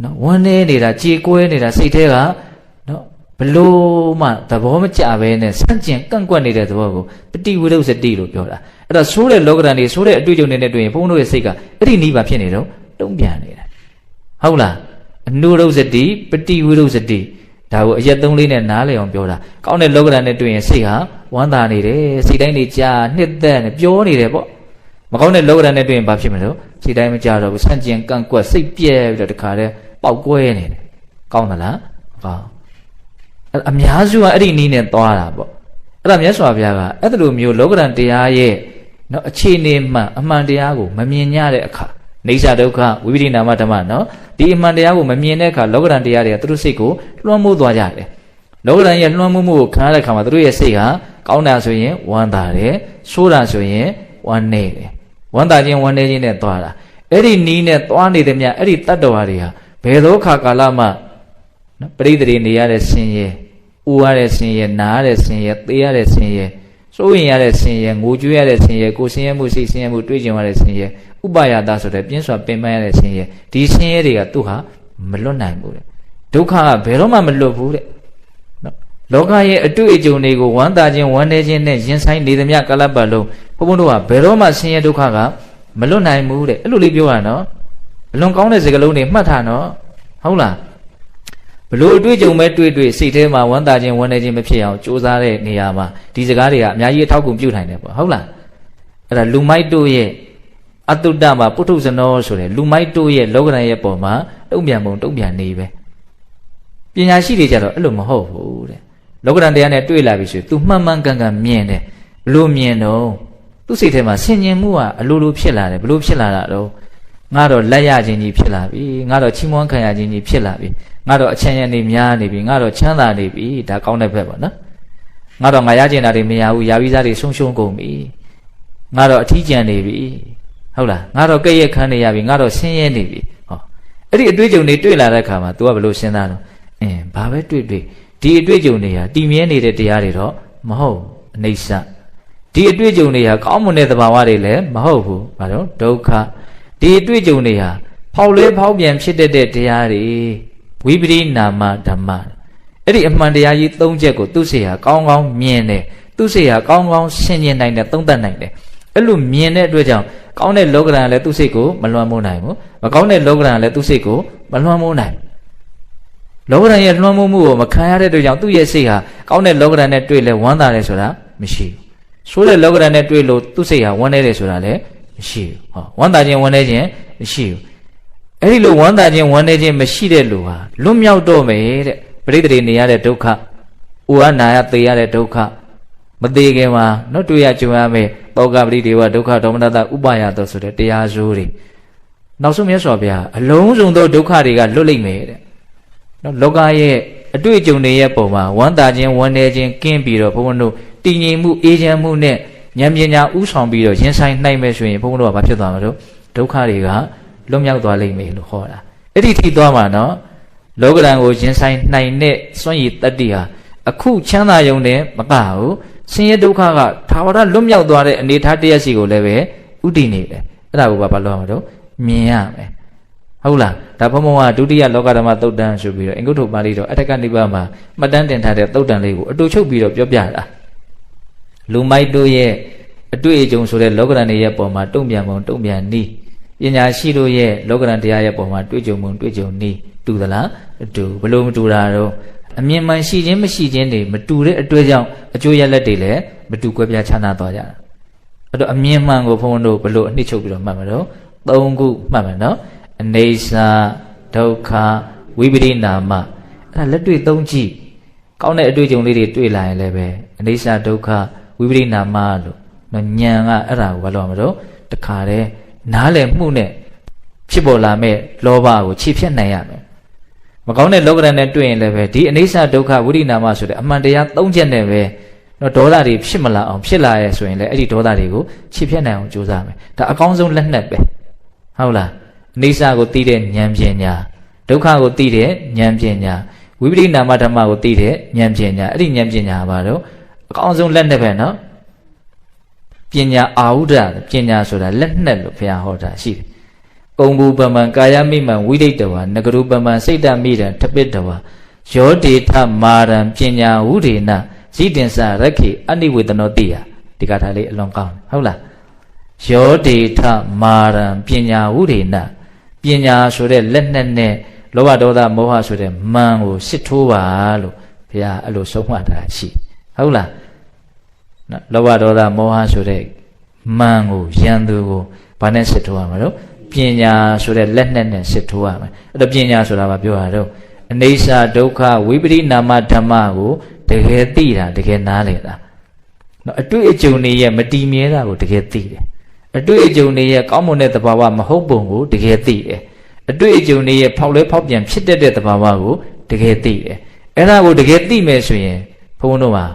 နော်ဝမ်းနေနေတာကြေကွဲနေတာစိတ်ထဲကနော်ဘလို့မှသဘောမကျဘဲနဲ့ဆန့်ကျင်ကန့်ကွက်နေတဲ့သဘောကိုပฏิဝိရုပ်စတိလို့ပြောတာအဲ့တော့ဆိုးတဲ့လောကဓာတ်တွေဆိုးတဲ့အတွေ့အကြုံတွေနဲ့တွေ့ရင်ဘုန်းတို့ရဲ့စိတ်ကအဲ့ဒီနိဗ္ဗာန်ဖြစ်နေတော့တုံ့ပြန်နေတာဟုတ်လားအနုရုပ်စတိပฏิဝိရုပ်စတိဒါကိုအရက်သုံးလေးနဲ့နားလည်အောင်ပြောတာကောင်းတဲ့လောကဓာတ်နဲ့တွေ့ရင်စိတ်ဟာဝမ်းသာနေတယ်စိတ်တိုင်းနေကြာနှစ်သက်နေပြောနေတယ်ပေါ့မကောင်းတဲ့လောကဓာတ်နဲ့တွေ့ရင်ဘာဖြစ်မလို့စိတ်တိုင်းမကြတော့ဘူးဆန့်ကျင်ကန့်ကွက်စိတ်ပြဲပြီးတော့တခါတည်းပေါက်ကွဲနေတယ်ကောင်းသလားမကောင်းအများစုကအဲ့ဒီနည်းနဲ့သွားတာပေါ့အဲ့ဒါမြတ်စွာဘုရားကအဲ့လိုမျိုးလောကဓာတ်တရားရဲ့နော်အခြေအနေမှန်အမှန်တရားကိုမမြင်ကြတဲ့အခါနေစာဒုက္ခဝိပရိနာမဓမ္မနော်ဒီအမှန်တရားကိုမမြင်တဲ့အခါလောကဓာတ်တရားတွေကသူတို့စိတ်ကိုလွှမ်းမိုးသွားကြတယ်လောကဓာတ်ရဲ့လွှမ်းမိုးမှုကိုခံရတဲ့အခါမှာသူတို့ရဲ့စိတ်ဟာကောင်းတာဆိုရင်ဝမ်းသာတယ်ဆိုးတာဆိုရင်ဝမ်းနေတယ်ဝမ်းသာခြင်းဝမ်းနေခြင်းနဲ့သွားတာအဲ့ဒီနီးနဲ့သွားနေတဲ့မြတ်အဲ့ဒီတတ္တဝါတွေဟာဘယ်သောခါကာလမှနော်ပရိသေတွေနေရတဲ့ဆင်းရဲဥရတဲ့ဆင်းရဲနားရတဲ့ဆင်းရဲသေရတဲ့ဆင်းရဲစိုးရင်ရတဲ့ဆင်းရဲငိုကြွေးရတဲ့ဆင်းရဲကိုယ်ဆင်းရဲမှုစိတ်ဆင်းရဲမှုတွေးကြုံရတဲ့ဆင်းရဲဥပါယတာဆိုတဲ့ပြင်းစွာပင်ပန်းရတဲ့ဆင်းရဲဒီဆင်းရဲတွေကသူ့ဟာမလွတ်နိုင်ဘူးတဲ့ဒုက္ခကဘယ်တော့မှမလွတ်ဘူးတဲ့နော် လောကရဲ့အတွေ့အကြုံတွေကိုဝမ်းသာခြင်းဝမ်းနည်းခြင်းနဲ့ရင်ဆိုင်နေသမျှကာလပတ်လုံးဘုန်းဘုန်းတို့ကဘယ်တော့မှဆင်းရဲဒုက္ခကမလွတ်နိုင်ဘူးတဲ့အဲ့လိုလေးပြောရနော်အလွန်ကောင်းတဲ့စကားလုံးတွေမှတ်ထားနော်ဟုတ်လားဘလို့အတွေ့အကြုံပဲတွေ့စိတ်ထဲမှာဝမ်းသာခြင်းဝမ်းနည်းခြင်းမဖြစ်အောင်ကြိုးစားတဲ့နေရာမှာဒီစကားတွေကအများကြီးအထောက်အကူပြုနိုင်တယ်ပေါ့ဟုတ်လားအဲ့ဒါလူမိုက်တို့ရဲ့အတုတ္တမှာပုထုဇနောဆိုတဲ့လူမိုက်တို့ရဲ့လောကဓာတ်ရဲ့ပုံမှာတုံ့ပြန်ပုံတုံ့ပြန်နေပဲပညာရှိတွေကြတော့အဲ့လိုမဟုတ်ဘူးတဲ့လောကဓာတ်တရားနဲ့တွေ့လာပြီဆိုရင် तू မှန်မှန်ကန်ကန်မြင်တယ်ဘလို့မြင်တော့သူ့စိတ်ထဲမှာဆင်ញင်မှုကအလိုလိုဖြစ်လာတယ်ဘလို့ဖြစ်လာတာတော့ငါတော့လက်ရခြင်းကြီးဖြစ်လာပြီငါတော့ချီးမွမ်းခံရခြင်းကြီးဖြစ်လာပြီငါတော့အချမ်းရနေများနေပြီငါတော့ချမ်းသာနေပြီဒါကောင်းတဲ့ဘက်ပေါ့နော်ငါတော့ငါရကျင်တာတွေမရဘူးယာပြီးသားတွေဆုံးရှုံးကုန်ပြီငါတော့အထီးကျန်နေပြီဟုတ်လားငါတော့ကဲ့ရဲ့ခန်းနေရပြီငါတော့ဆင်းရဲနေပြီဟောအဲ့ဒီအတွေ့အကြုံတွေတွေ့လာတဲ့အခါမှာ तू ကဘယ်လိုစဉ်းစားတော့ဘာပဲတွေ့ဒီအတွေ့အကြုံတွေဟာတည်မြဲနေတဲ့တရားတွေတော့မဟုတ်အနိစ္စဒီအတွေ့အကြုံတွေဟာကောင်းမွန်တဲ့သဘာဝတွေလည်းမဟုတ်ဘူးဘာလို့ဒုက္ခဒီအတွေ့အကြုံတွေဟာဖောက်လဲဖောက်ပြန်ဖြစ်တတ်တဲ့တရားတွေဝိပရိနာမဓမ္မအဲ့ဒီအမှန်တရားကြီး၃ချက်ကိုသူ့စိတ်ဟာကောင်းကောင်းမြင်တယ်သူ့စိတ်ဟာကောင်းကောင်းဆင်ခြင်နိုင်တယ်သုံးသပ်နိုင်တယ်အဲ့လိုမြင်တဲ့အတွက်ကြောင့်ကောင်းတဲ့လောကဓာတ်လည်းသူ့စိတ်ကိုမလွှမ်းမိုးနိုင်ဘူးမကောင်းတဲ့လောကဓာတ်လည်းသူ့စိတ်ကိုမလွှမ်းမိုးနိုင်လောကဓာတ်ရဲ့လွှမ်းမိုးမှုကိုမခံရတဲ့အတွက်ကြောင့်သူ့ရဲ့စိတ်ဟာကောင်းတဲ့လောကဓာတ်နဲ့တွေ့လဲဝမ်းသာတယ်ဆိုတာမရှိဘူးဆိုးတဲ့လောကဓာတ်နဲ့တွေ့လို့သူ့စိတ်ဟာဝမ်းနေတယ်ဆိုတာလည်းမရှိဘူးဟောဝမ်းသာခြင်းဝမ်းနေခြင်းမရှိဘူးအဲ့ဒီလိုဝမ်းသာခြင်းဝမ်းနေခြင်းမရှိတဲ့လူဟာလွတ်မြောက်တော့မယ်တဲ့ပရိသေတွေနေရတဲ့ဒုက္ခဥဝနာယသေရတဲ့ဒုက္ခမသေးခင်မှာတော့တွေ့ရကြုံရမယ်တောကပရိဒေဝဒုက္ခဒေါမနတဥပယတောဆိုတဲ့တရားစိုးတွေနောက်ဆုံးမြတ်စွာဘုရားအလုံးစုံသောဒုက္ခတွေကလွတ်လိမ့်မယ်တဲ့နော်လောကရဲ့အတွေ့အကြုံတွေရဲ့ပုံမှာဝမ်းသာခြင်းဝမ်းနေခြင်းကင်းပြီးတော့ဘုန်းဘုန်းတို့တည်ငြိမ်မှုအေးချမ်းမှုနဲ့ဉာဏ်ပညာဥဆောင်ပြီးတော့ရင်ဆိုင်နိုင်မယ်ဆိုရင်ဘုန်းဘုန်းတို့ကဘာဖြစ်သွားမှာလို့ဒုက္ခတွေကလွတ်မြောက်သွားလိမ့်မယ်လို့ဟောတာအဲ့ဒီထိသွားမှာနော်လောကဓာတ်ကိုရင်ဆိုင်နိုင်တဲ့စွန့်ရည်တတ္တိဟာအခုချမ်းသာရုံနဲ့မကဘူးဆင်းရဲဒုက္ခကသာဝရလွတ်မြောက်သွားတဲ့အနေထားတရားစီကိုလည်းပဲဥတည်နေတယ်အဲ့ဒါကိုဘာလို့ရမှာတော့မြင်ရမယ်ဟုတ်လားဒါဘုံဘုံကဒုတိယလောကဓမ္မသုတ်တန်ဆိုပြီးတော့အင်္ဂုတ္တပါဠိတော်အထက်ကနိဗ္ဗာန်မှာမှတ်တမ်းတင်ထားတဲ့သုတ်တန်လေးကိုအတူချုပ်ပြီးတော့ပြောပြတာလူမိုက်တို့ရဲ့အတွေ့အကြုံဆိုတဲ့လောကဓာတ်ရဲ့ပုံမှာတုံ့ပြန်ပုံတုံ့ပြန်နည်းပညာရှိတို့ရဲ့လောကဓာတ်တရားရဲ့ပုံမှာတွေ့ကြုံပုံတွေ့ကြုံနည်းတူသလားအတူဘလို့မတူတာတော့အမြင်မှန်ရှိခြင်းမရှိခြင်းတွေမတူတဲ့အတွက်ကြောင့်အကျိုးရလဒ်တွေလည်းမတူကွဲပြားခြားနားသွားကြတာအဲ့တော့အမြင်မှန်ကိုဘုန်းဘုန်းတို့ဘလို့အနှစ်ချုပ်ပြီးတော့မှတ်မှာတော့၃ခုမှတ်မှာနော်အနေစာဒုက္ခဝိပရိနာမအဲ့ဒါလက်တွေ့သုံးကြည့်ကောင်းတဲ့အတွေ့အကြုံလေးတွေတွေ့လာရင်လည်းပဲအနေစာဒုက္ခဝိပရိနာမလို့နော်ဉာဏ်ကအဲ့ဒါကိုဘာလို့မလို့တခါတည်းနားလည်မှုနဲ့ဖြစ်ပေါ်လာမဲ့လောဘကိုခြေဖြတ်နိုင်ရမယ်မကောင်းတဲ့လောကဓာတ်နဲ့တွေ့ရင်လည်းပဲဒီအနေစာဒုက္ခဝိပရိနာမဆိုတဲ့အမှန်တရား၃ချက်နဲ့ပဲနော်ဒေါသတွေဖြစ်မလာအောင်ဖြစ်လာရဲဆိုရင်လည်းအဲ့ဒီဒေါသတွေကိုခြေဖြတ်နိုင်အောင်ကြိုးစားမယ်ဒါအကောင်းဆုံးလက်နက်ပဲဟုတ်လားအနေစာကိုသိတဲ့ဉာဏ်ပညာဒုက္ခကိုသိတဲ့ဉာဏ်ပညာဝိပရိနာမဓမ္မကိုသိတဲ့ဉာဏ်ပညာအဲ့ဒီဉာဏ်ပညာဘာလို့အကောင်းဆုံးလက်နက်ပဲနော်ပညာအာဟုဒပညာဆိုတာလက်နက်လို့ဘုရားဟောတာရှိတယ်။ကုံဘူပမံကာယမိမံဝိဒိတဝါနဂရုပမံစိတ်တမိတံထပိတဝါယောဒေထမာရံပညာဝုဒေနဇိတင်္စရခေအနိဝေတနောတိယဒီကထာလေးအလွန်ကောင်းဟုတ်လားယောဒေထမာရံပညာဝုဒေနပညာဆိုတဲ့လက်နက်နဲ့လောဘဒေါသမောဟဆိုတဲ့မန်ကိုစစ်ထိုးပါလို့ဘုရားအဲ့လိုဆုံးမတာရှိဟုတ်လားနော်လောဘဒေါသမောဟဆိုတဲ့မန်ကိုယံသူကိုဘာနဲ့စစ်ထိုးရမှာလို့ပညာဆိုတဲ့လက်နက်နဲ့စစ်ထိုးရမယ်အဲ့တော့ပညာဆိုတာဘာပြောရတော့အနေစာဒုက္ခဝိပရိနာမဓမ္မကိုတကယ်သိတာတကယ်နားလည်တာနော်အတွေ့အကြုံတွေရဲ့မတည်မြဲတာကိုတကယ်သိတယ်အတွေ့အကြုံတွေရဲ့ကောင်းမွန်တဲ့သဘာဝမဟုတ်ပုံကိုတကယ်သိတယ်အတွေ့အကြုံတွေရဲ့ဖောက်လဲဖောက်ပြန်ဖြစ်တတ်တဲ့သဘာဝကိုတကယ်သိတယ်အဲ့ဒါကိုတကယ်သိမယ်ဆိုရင်ဘုန်းဘုန်းတို့မှာ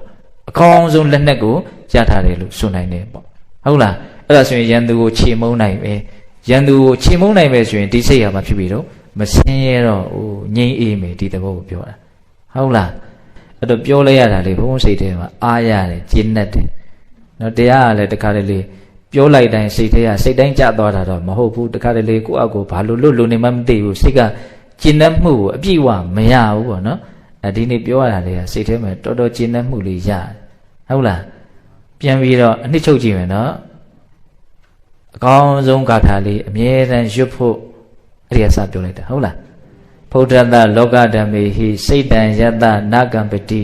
အကောင်းဆုံးလက်နက်ကိုရထားတယ်လို့ဆိုနိုင်တယ်ပေါ့ဟုတ်လားအဲ့ဒါဆိုရင်ရန်သူကိုခြေမုံနိုင်ပဲရန်သူကိုခြေမုံနိုင်ပဲဆိုရင်ဒီစိတ်ဟာမဖြစ်ပြီတော့မဆင်းရဲတော့ဟိုငြိမ်းအေးမယ်ဒီသဘောကိုပြောတာဟုတ်လားအဲ့တော့ပြောလိုက်ရတာလေဘုန်းဘုန်းစိတ်ထဲမှာအားရတယ်ကျဉ်တ်တယ်နော်တရားကလည်းတခါတလေပြောလိုက်တိုင်းစိတ်ထဲကစိတ်တိုင်းကြသွားတာတော့မဟုတ်ဘူးတခါတလေကိုယ့်အကိုဘာလို့လွတ်နေမှမသိဘူးစိတ်ကကျဉ်တ်မှုကိုအပြည့်အဝမရဘူးပေါ့နော် ဒီနေ့ပြောရတာလေစိတ်ထဲမှာတော်တော်ကျဉ်းနှံ့မှုလေးရတယ်ဟုတ်လားပြန်ပြီးတော့အနှစ်ချုပ်ကြည့်မယ်နော်အကောင်းဆုံးဂါထာလေးအမြဲတမ်းရွတ်ဖို့အဲ့ဒီအစပြောလိုက်တာဟုတ်လားဖုဒ္ဓတလောကဓမ္မေဟိစိတ်တံယတ္တနာကံပတိ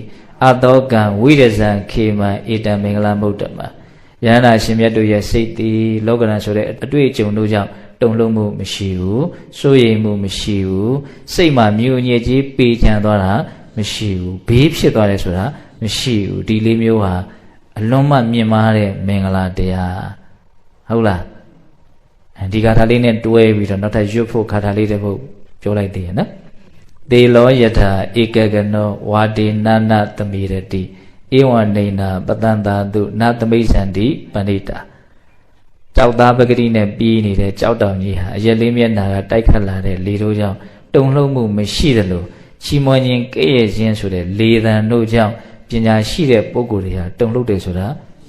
အတောကံဝိရဇံခေမံဧတံမင်္ဂလမုဒ္ဓမယန္တာရှင်မြတ်တို့ရဲ့စိတ်တည်လောကဓာတ်ဆိုတဲ့အတွေ့အကြုံတို့ကြောင့်တုန်လှုပ်မှုမရှိဘူးစိုးရိမ်မှုမရှိဘူးစိတ်မှာမြူညစ်ကြီးပေချံသွားတာမရှိဘူးဘေးဖြစ်သွားတယ်ဆိုတာမရှိဘူးဒီလေးမျိုးဟာအလွန်မှမြင့်မားတဲ့မင်္ဂလာတရားဟုတ်လားဒီဂါထာလေးနဲ့တွဲပြီးတော့နောက်ထပ်ရွတ်ဖို့ဂါထာလေးတစ်ပုဒ်ပြောလိုက်သေးရနော်တေလောယထာဧကကနောဝါဒေနနသမိရတိဧဝနေနာပတန္တာတုနသမိစ္ဆန္တိပဏိတာကြောက်သားပဂတိနဲ့ပြီးနေတဲ့ကြောက်တောင်ကြီးဟာအရက်လေးမျက်နာကတိုက်ခတ်လာတဲ့လေတို့ကြောင့်တုန်လှုပ်မှုမရှိသလိုချီးမွမ်းခြင်းကဲ့ရဲ့ခြင်းဆိုတဲ့လေသံတို့ကြောင့်ပညာရှိတဲ့ပုဂ္ဂိုလ်တွေဟာတုန်လှုပ်တယ်ဆိုတာ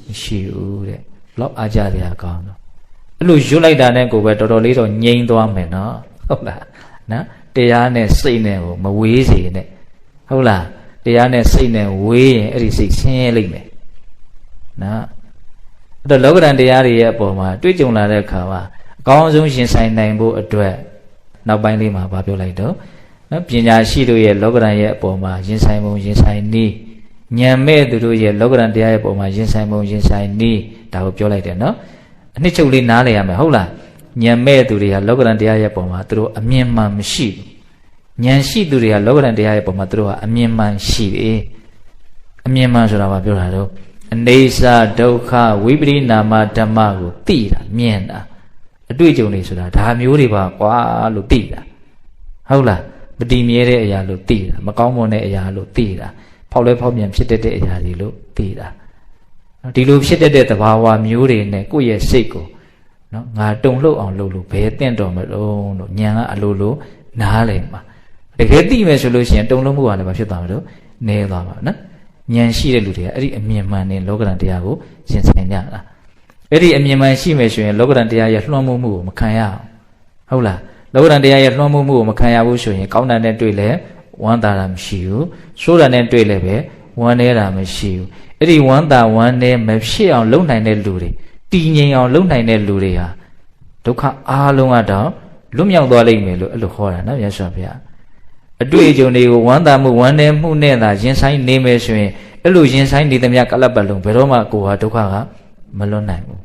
မရှိဘူးတဲ့လောက်အားကြစရာကောင်းတော့အဲ့လိုရွတ်လိုက်တာနဲ့ကိုပဲတော်တော်လေးတော့ငြိမ်သွားမယ်နော်ဟုတ်လားနော်တရားနဲ့စိတ်နဲ့ကိုမဝေးစေနဲ့ဟုတ်လားတရားနဲ့စိတ်နဲ့ဝေးရင်အဲ့ဒီစိတ်ဆင်းရဲလိမ့်မယ်နော်အဲ့တော့လောကဓာတ်တရားတွေရဲ့အပေါ်မှာတွေ့ကြုံလာတဲ့အခါမှာအကောင်းဆုံးရှင်ဆိုင်နိုင်ဖို့အတွက်နောက်ပိုင်းလေးမှာဗာပြောလိုက်တော့နော်ပညာရှိတို့ရဲ့လောကဓာတ်ရဲ့အပေါ်မှာရင်ဆိုင်ပုံရင်ဆိုင်နည်းဉာဏ်မဲ့သူတို့ရဲ့လောကဓာတ်တရားရဲ့အပေါ်မှာရင်ဆိုင်ပုံရင်ဆိုင်နည်းဒါကိုပြောလိုက်တယ်နော်အနှစ်ချုပ်လေးနားလည်ရမယ်ဟုတ်လားဉာဏ်မဲ့သူတွေဟာလောကဓာတ်တရားရဲ့အပေါ်မှာသူတို့အမြင်မှန်မရှိဘူးဉာဏ်ရှိသူတွေကလောကဓာတ်တရားရဲ့ပုံမှာသူတို့ဟာအမြင်မှန်ရှိတယ်အမြင်မှန်ဆိုတာကပြောတာတော့အနေစာဒုက္ခဝိပရိနာမဓမ္မကိုသိတာမြင်တာအတွေ့အကြုံတွေဆိုတာဒါမျိုးတွေပါကွာလို့သိတာဟုတ်လားမတည်မြဲတဲ့အရာလို့သိတာမကောင်းမွန်တဲ့အရာလို့သိတာဖောက်လဲဖောက်ပြန်ဖြစ်တတ်တဲ့အရာတွေလို့သိတာဒီလိုဖြစ်တတ်တဲ့သဘာဝမျိုးတွေနဲ့ကိုယ့်ရဲ့စိတ်ကိုနော်ငါတုံလှုပ်အောင်လုပ်လို့ဘယ်တင့်တော်မလို့လို့ဉာဏ်ကအလိုလိုနားလည်မှာတကယ်သိမယ်ဆိုလို့ရှိရင်တုံလုံးမှုကလည်းမဖြစ်သွားမှာတော့နည်းသွားမှာနော်ဉာဏ်ရှိတဲ့လူတွေကအဲ့ဒီအမြင်မှန်နဲ့လောကဓာတ်တရားကိုရင်ဆိုင်ကြတာအဲ့ဒီအမြင်မှန်ရှိမယ်ဆိုရင်လောကဓာတ်တရားရဲ့လွှမ်းမိုးမှုကိုမခံရအောင်ဟုတ်လားလောကဓာတ်တရားရဲ့လွှမ်းမိုးမှုကိုမခံရဘူးဆိုရင်ကောင်းတာနဲ့တွေ့လဲဝမ်းသာတာမရှိဘူးဆိုးတာနဲ့တွေ့လဲပဲဝမ်းနေတာမရှိဘူးအဲ့ဒီဝမ်းသာဝမ်းနေမဖြစ်အောင်လုပ်နိုင်တဲ့လူတွေတည်ငြိမ်အောင်လုပ်နိုင်တဲ့လူတွေဟာဒုက္ခအားလုံးကတော့လွတ်မြောက်သွားလိမ့်မယ်လို့အဲ့လိုခေါ်တာနော်မြတ်စွာဘုရားအတွေ့အကြုံတွေကိုဝမ်းသာမှုဝမ်းနည်းမှုနဲ့သာရင်ဆိုင်နေမယ်ဆိုရင်အဲ့လိုရင်ဆိုင်နေသမျှကလပ်ပတ်လုံးဘယ်တော့မှကိုယ်ဟာဒုက္ခကမလွတ်နိုင်ဘူး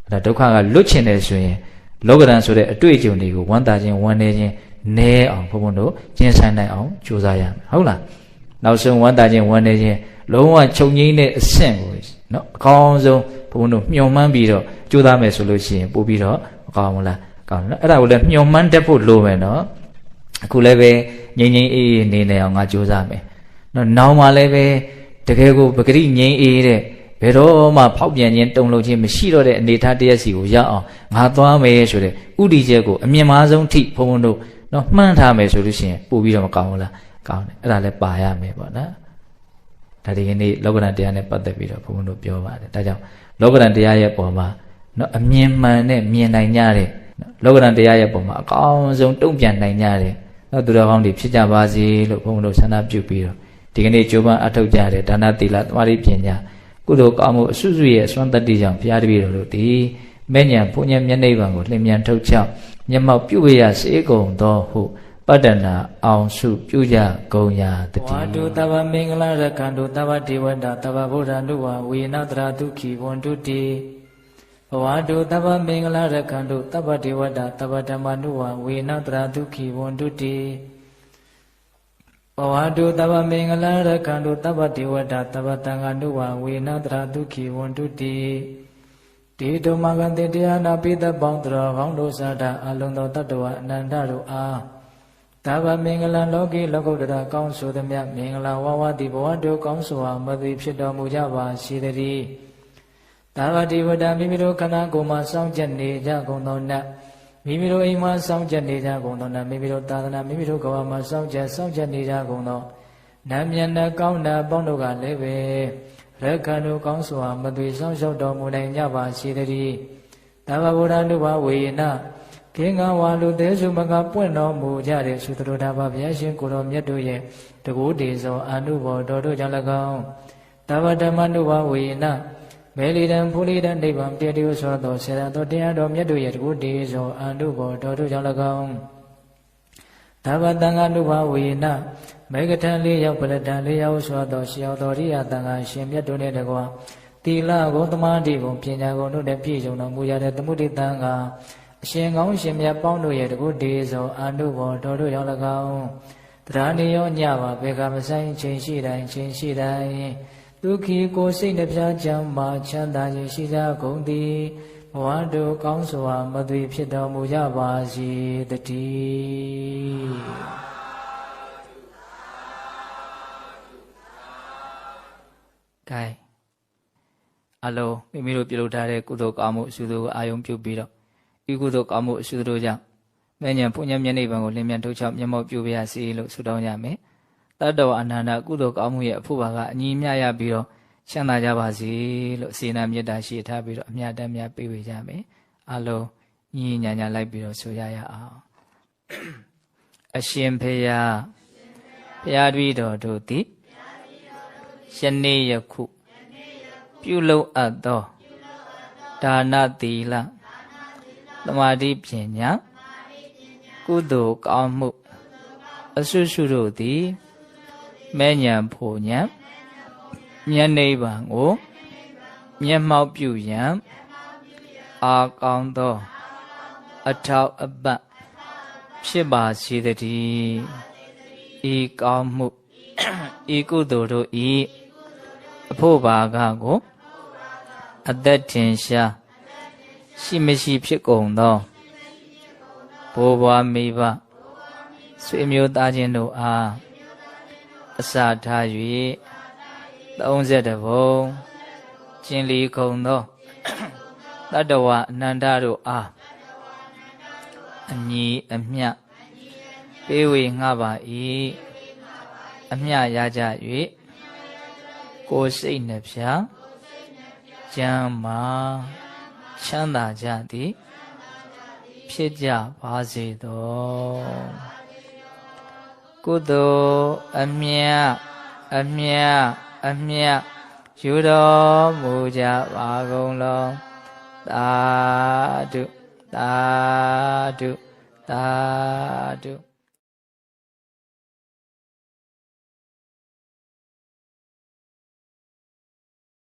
အဲ့ဒါဒုက္ခကလွတ်ချင်တယ်ဆိုရင်လောကဓာတ်ဆိုတဲ့အတွေ့အကြုံတွေကိုဝမ်းသာခြင်းဝမ်းနည်းခြင်းနည်းအောင်ဘုံဘုံတို့ရင်ဆိုင်နိုင်အောင်ကြိုးစားရမယ်ဟုတ်လားနောက်ဆုံးဝမ်းသာခြင်းဝမ်းနည်းခြင်းလုံးဝချုပ်ငြိမ်းတဲ့အဆင့်ကိုနော်အကောင်းဆုံးဘုံဘုံတို့မျှော်မှန်းပြီးတော့ကြိုးစားမယ်ဆိုလို့ရှိရင်ပို့ပြီးတော့မကောင်းဘူးလားကောင်းတယ်နော်အဲ့ဒါကိုလည်းမျှော်မှန်းတတ်ဖို့လိုမယ်နော်အခုလည်းပဲငြိမ်ငြိမ်အေးအေးနေနေအောင်ငါကြိုးစားမယ်နော်နောက်မှလည်းပဲတကယ်ကိုပဂရိငြိမ်အေးတဲ့ဘယ်တော့မှဖောက်ပြန်ခြင်းတုံ့လုံခြင်းမရှိတော့တဲ့အနေထားတရက်စီကိုရအောင်ငါသွားမယ်ဆိုတဲ့ဥတီချက်ကိုအမြင့်မားဆုံးထိဘုံဘုံတို့နော်မှန်းထားမယ်ဆိုလို့ရှိရင်ပို့ပြီးတော့မကောင်းဘူးလားကောင်းတယ်အဲ့ဒါလည်းပါရမယ်ပေါ့နော်ဒါဒီကနေ့လောကဓာတ်တရားနဲ့ပတ်သက်ပြီးတော့ဘုံဘုံတို့ပြောပါတယ်ဒါကြောင့်လောကဓာတ်တရားရဲ့ပုံမှာနော်အမြင်မှန်နဲ့မြင်နိုင်ကြတဲ့လောကဓာတ်တရားရဲ့ပုံမှာအကောင်းဆုံးတုံ့ပြန်နိုင်ကြတဲ့နော်သူတော်ကောင်းတွေဖြစ်ကြပါစေလို့ဘုံဘုံတို့ဆန္ဒပြုပြီးတော့ဒီကနေ့ကြိုးပမ်းအထောက်ကြတဲ့ဒါနသီလသမာဓိပညာကုသိုလ်ကောင်းမှုအစွတ်စွရဲ့အစွမ်းတတ္တိကြောင့်ဘုရားတပည့်တော်တို့ဒီမဲ့ညာဘုံညာမျက်နှိပ်ပံကိုလျင်မြန်ထုတ်ချောက်မျက်မှောက်ပြုဝေရစေကုန်သောဟုပတ္တနာအောင်စုပြုကြကုန်ရာတတိဝါတုတဗ္ဗမင်္ဂလာရကံတုတဗ္ဗဒေဝတာတဗ္ဗဗုဒ္ဓနုဝဝေနတရာဒုက္ခိဝန္တုတိဘဝတုတဗ္ဗမင်္ဂလာရကံတုတဗ္ဗဒေဝတာတဗ္ဗဓမ္မနုဝဝေနတရာဒုက္ခိဝန္တုတိဘဝတုတဗ္ဗမင်္ဂလာရကံတုတဗ္ဗဒေဝတာတဗ္ဗသံဃာနုဝဝေနတရာဒုက္ခိဝန္တုတိတေတုမဂံတေတရားနာပိသပေါင်းတော်ကောင်းတို့စာတာအလုံးသောတတ္တဝအနန္တတို့အားတဗ္ဗမင်္ဂလာလောကီလောကုတ္တရာကောင်းဆိုသည်မြတ်မင်္ဂလာဝဝတိဘဝတို့ကောင်းစွာမသိဖြစ်တော်မူကြပါစေတည်းသာဝတိဝတ္တမိမိတို့ခန္ဓာကိုယ်မှာစောင့်ကြနေကြကုန်သောနတ်မိမိတို့အိမ်မှာစောင့်ကြနေကြကုန်သောနတ်မိမိတို့သာသနာမိမိတို့ကဘာမှာစောင့်ကြနေကြကုန်သောနတ်မြတ်နဲ့ကောင်းတဲ့ပေါင်းတို့ကလည်းပဲရက္ခဏုကောင်းစွာမသွေစောင့်ရှောက်တော်မူနိုင်ကြပါစေတည်းသဗ္ဗဗုဒ္ဓနုဘဝေန ခေငါဝါလူသေးစုမကပွင့်တော်မူကြတဲ့သုတ္တရဘာဘုရားရှင်ကိုတော်မြတ်တို့ရဲ့တကူတေဇောအနုဘောတော်တို့ကြောင့်၎င်းတဗ္ဗဓမ္မနုဘဝေနမေလီတံဖူလီတံနိဗ္ဗာန်တည်တည်ဆိုသောဆေရသောတရားတော်မြတ်တို့ရဲ့တကူတေဇောအနုဘောတော်တို့ကြောင့်၎င်းတဗ္ဗတံဃာနုဘဝေနမေကထံလေးရောက်ပလတံလေးရောက်ဆိုသောရှေယောတော်ရိယတံဃာရှင်မြတ်တို့နဲ့တကွာသီလကိုသမာဓိကိုပညာကိုတို့နဲ့ပြည့်စုံတော်မူရတဲ့သမုဒိတံဃာအရှင်ကောင်းရှင်မြတ်ပေါင်းတို့ရဲ့တကုတေဇောအာနုဘောတော်တို့ရောက်၎င်းတရားနေရောညပါဘေကမဆိုင်ချိန်ရှိတိုင်းချိန်ရှိတိုင်းဒုက္ခိကိုစိတ်နှပြချမ်းမာချမ်းသာခြင်းရှိကြကုန်သည်ဘဝတို့ကောင်းစွာမသွေဖြစ်တော်မူကြပါစေတည်းကဲအလုံးမိမိတို့ပြုလုပ်ထားတဲ့ကုသိုလ်ကောင်းမှုအစုသို့အာယုံပြုပြီးတော့ဤကုသိုလ်ကောင်းမှုအစုတို့ကြောင့်မဲ့ညာဘုညာမျက်နှိပ်ပံကိုလင်းမြန်ထုတ်ချောက်မျက်မှောက်ပြုပါရစေလို့ဆုတောင်းကြမယ်တတ္တဝအနန္တကုသိုလ်ကောင်းမှုရဲ့အဖို့ပါကအညီမျှရပြီးတော့ချမ်းသာကြပါစေလို့စေနာမေတ္တာရှိထားပြီးတော့အမြတ်တမ်းများပေးဝေကြမယ်အလုံးညီညာညာလိုက်ပြီးတော့ဆိုရအောင်အရှင်ဖေယဘုရားတပည့်တော်တို့သည်ယနေ့ယခုပြုလုပ်အပ်သောဒါနသီလသမာဓိပညာကုသိုလ်ကောင်းမှုအစွတ်စွတ်တို့သည်မဲ့ညာဖို့ညာမျက်နှိဗ္ဗာန်ကိုမျက်မှောက်ပြုရန်အာကောင်းသောအထောက်အပံ့ဖြစ်ပါစေတည်းဤကောင်းမှုဤကုသိုလ်တို့ဤအဖို့ဘာကကိုအသက်ထင်ရှားရှိမရှိဖြစ်ကုန်သောဘိုးဘွားမိဘဆွေမျိုးသားချင်းတို့အားအစာထား၍30ဘုံကျင်လီခုံသောတတ္တဝအနန္တတို့အားအညီအမျှပေးဝေငှပါ၏အမျှရကြ၍ကိုယ်စိတ်နှဖျားကျမ်းမာချမ်းသာကြသည်ဖြစ်ကြပါစေသောကုသိုလ်အမြတ်အမြတ်အမြတ်ယူတော်မူကြပါကုန်လောသာဓုသာဓုသာဓု